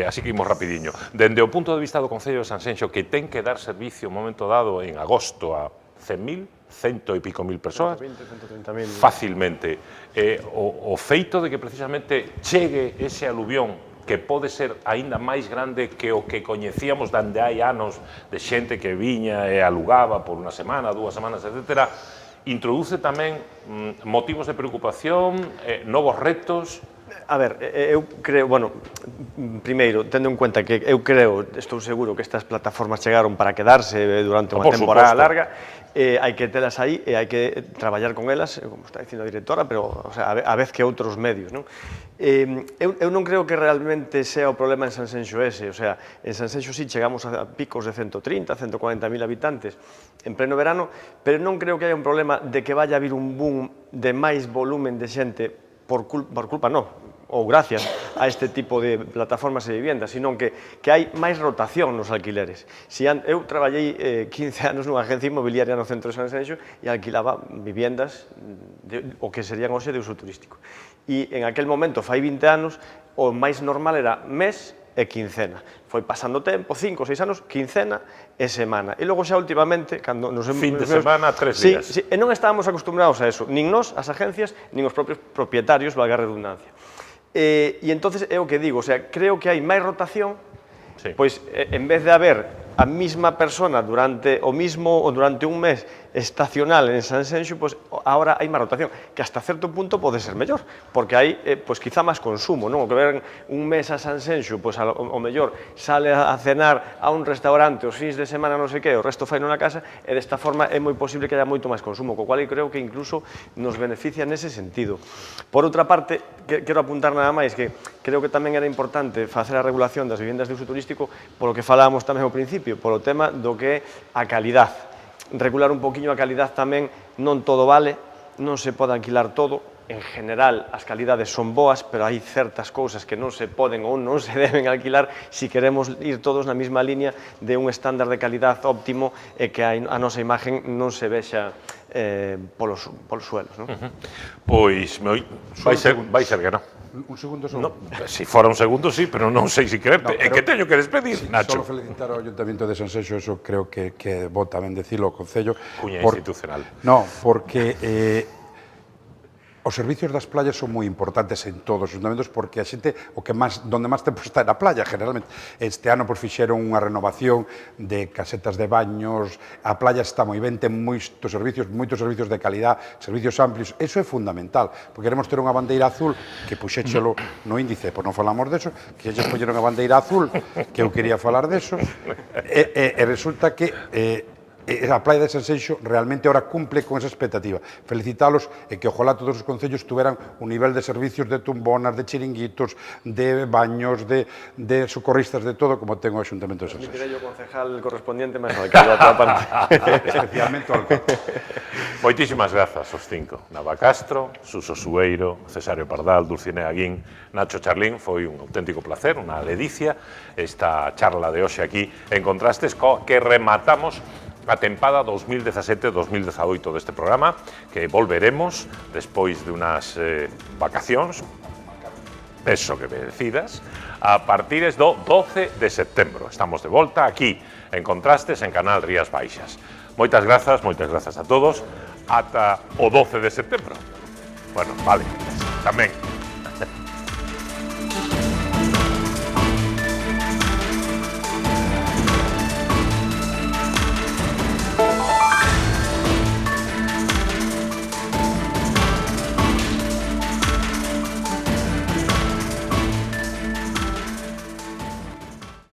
así que imos rapidiño. Dende o punto de vista do Concello de Sanxenxo, que ten que dar servicio un momento dado en agosto a 100.000, 100 e pico mil persoas, 120, 130.000 facilmente. O feito de que precisamente chegue ese aluvión que pode ser aínda máis grande que o que coñecíamos dende hai anos de xente que viña e alugaba por unha semana, 2 semanas, etc., introduce tamén motivos de preocupación, novos retos. A ver, eu creo, bueno, primeiro, tendo en cuenta que eu creo, estou seguro que estas plataformas chegaron para quedarse durante unha temporada larga, hai que telas aí e hai que traballar con elas, como está dicindo a directora, pero o sea, a vez que outros medios, non? Eu non creo que realmente sea o problema en Sanxenxo ese, o sea, en Sanxenxo sí chegamos a picos de 130, 140.000 habitantes en pleno verano, pero non creo que haya un problema de que vaya a haber un boom de máis volumen de xente por culpa non, ou gracias a este tipo de plataformas e viviendas, sino que hai máis rotación nos alquileres. Eu traballei 15 anos nunha agencia inmobiliaria no centro de Sanxenxo e alquilaba viviendas o que serían hoxe de uso turístico. E en aquel momento, fai 20 anos, o máis normal era mes e quincena. Foi pasando tempo, 5 ou 6 anos, quincena e semana. E logo xa últimamente, cando nos fin de semana, 3 días. Sí, e non estábamos acostumbrados a eso, nin nós, as agencias, nin os propios propietarios, valga a redundancia. E entonces é o que digo, o sea, creo que hai máis rotación, pois en vez de haber a mesma persona durante o mismo ou durante un mes estacional en Sanxenxo, pois agora hai máis rotación, que hasta certo punto pode ser mellor, porque hai pois quizá máis consumo, non? O que ven un mes a Sanxenxo, pois o mellor sale a cenar a un restaurante os fins de semana non sei que, o resto faino na casa, e desta forma é moi posible que haya moito máis consumo, co cual eu creo que incluso nos beneficia nese sentido. Por outra parte, quero apuntar nada máis que creo que tamén era importante facer a regulación das viviendas de uso turístico polo que falábamos tamén ao principio, polo tema do que é a calidad. Regular un poquinho a calidad tamén, non todo vale, non se pode alquilar todo, en general as calidades son boas, pero hai certas cousas que non se poden ou non se deben alquilar se queremos ir todos na mesma línea de un estándar de calidad óptimo e que a nosa imagen non se vexa polos suelos. Pois vai ser que non. Un segundo só. Si fora un segundo, sí, pero non sei se quererte. É que teño que despedir, Nacho. Solo felicitar ao Ayuntamiento de Sanxenxo, eso creo que vou tamén decirlo ao Concello. Cuña institucional. No, porque os servicios das playas son moi importantes en todos os ayuntamentos porque a xente donde máis tempo está na playa, generalmente. Este ano fixeron unha renovación de casetas de baños, a playa está moi ben, ten moitos servicios de calidad, servicios amplios, eso é fundamental, porque queremos ter unha bandeira azul, que puxéchelo no índice, pois non falamos deso, que xa poñeron a bandeira azul, que eu quería falar deso, e resulta que a Praia de Sanxenxo realmente ahora cumple con esa expectativa. Felicitalos e que ojalá todos os concellos tuveran un nivel de servicios de tumbonas, de chiringuitos, de baños, de socorristas, de todo, como ten o Ayuntamento de Sanxenxo. Permitirei o concejal correspondiente máis alcalde da outra parte. Especialmente o alcalde. Moitísimas grazas aos 5. Nava Castro, Suso Sueiro, Cesario Pardal, Dulcinea Guín, Nacho Charlín, foi un auténtico placer, unha ledicia esta charla de hoxe aquí en Contrastes, que rematamos a tempada 2017-2018 deste programa, que volveremos despois de unas vacacións, eso que me decidas, a partir do 12 de setembro. Estamos de volta aquí en Contrastes en Canal Rías Baixas. Moitas grazas a todos, ata o 12 de setembro. Bueno, vale, tamén.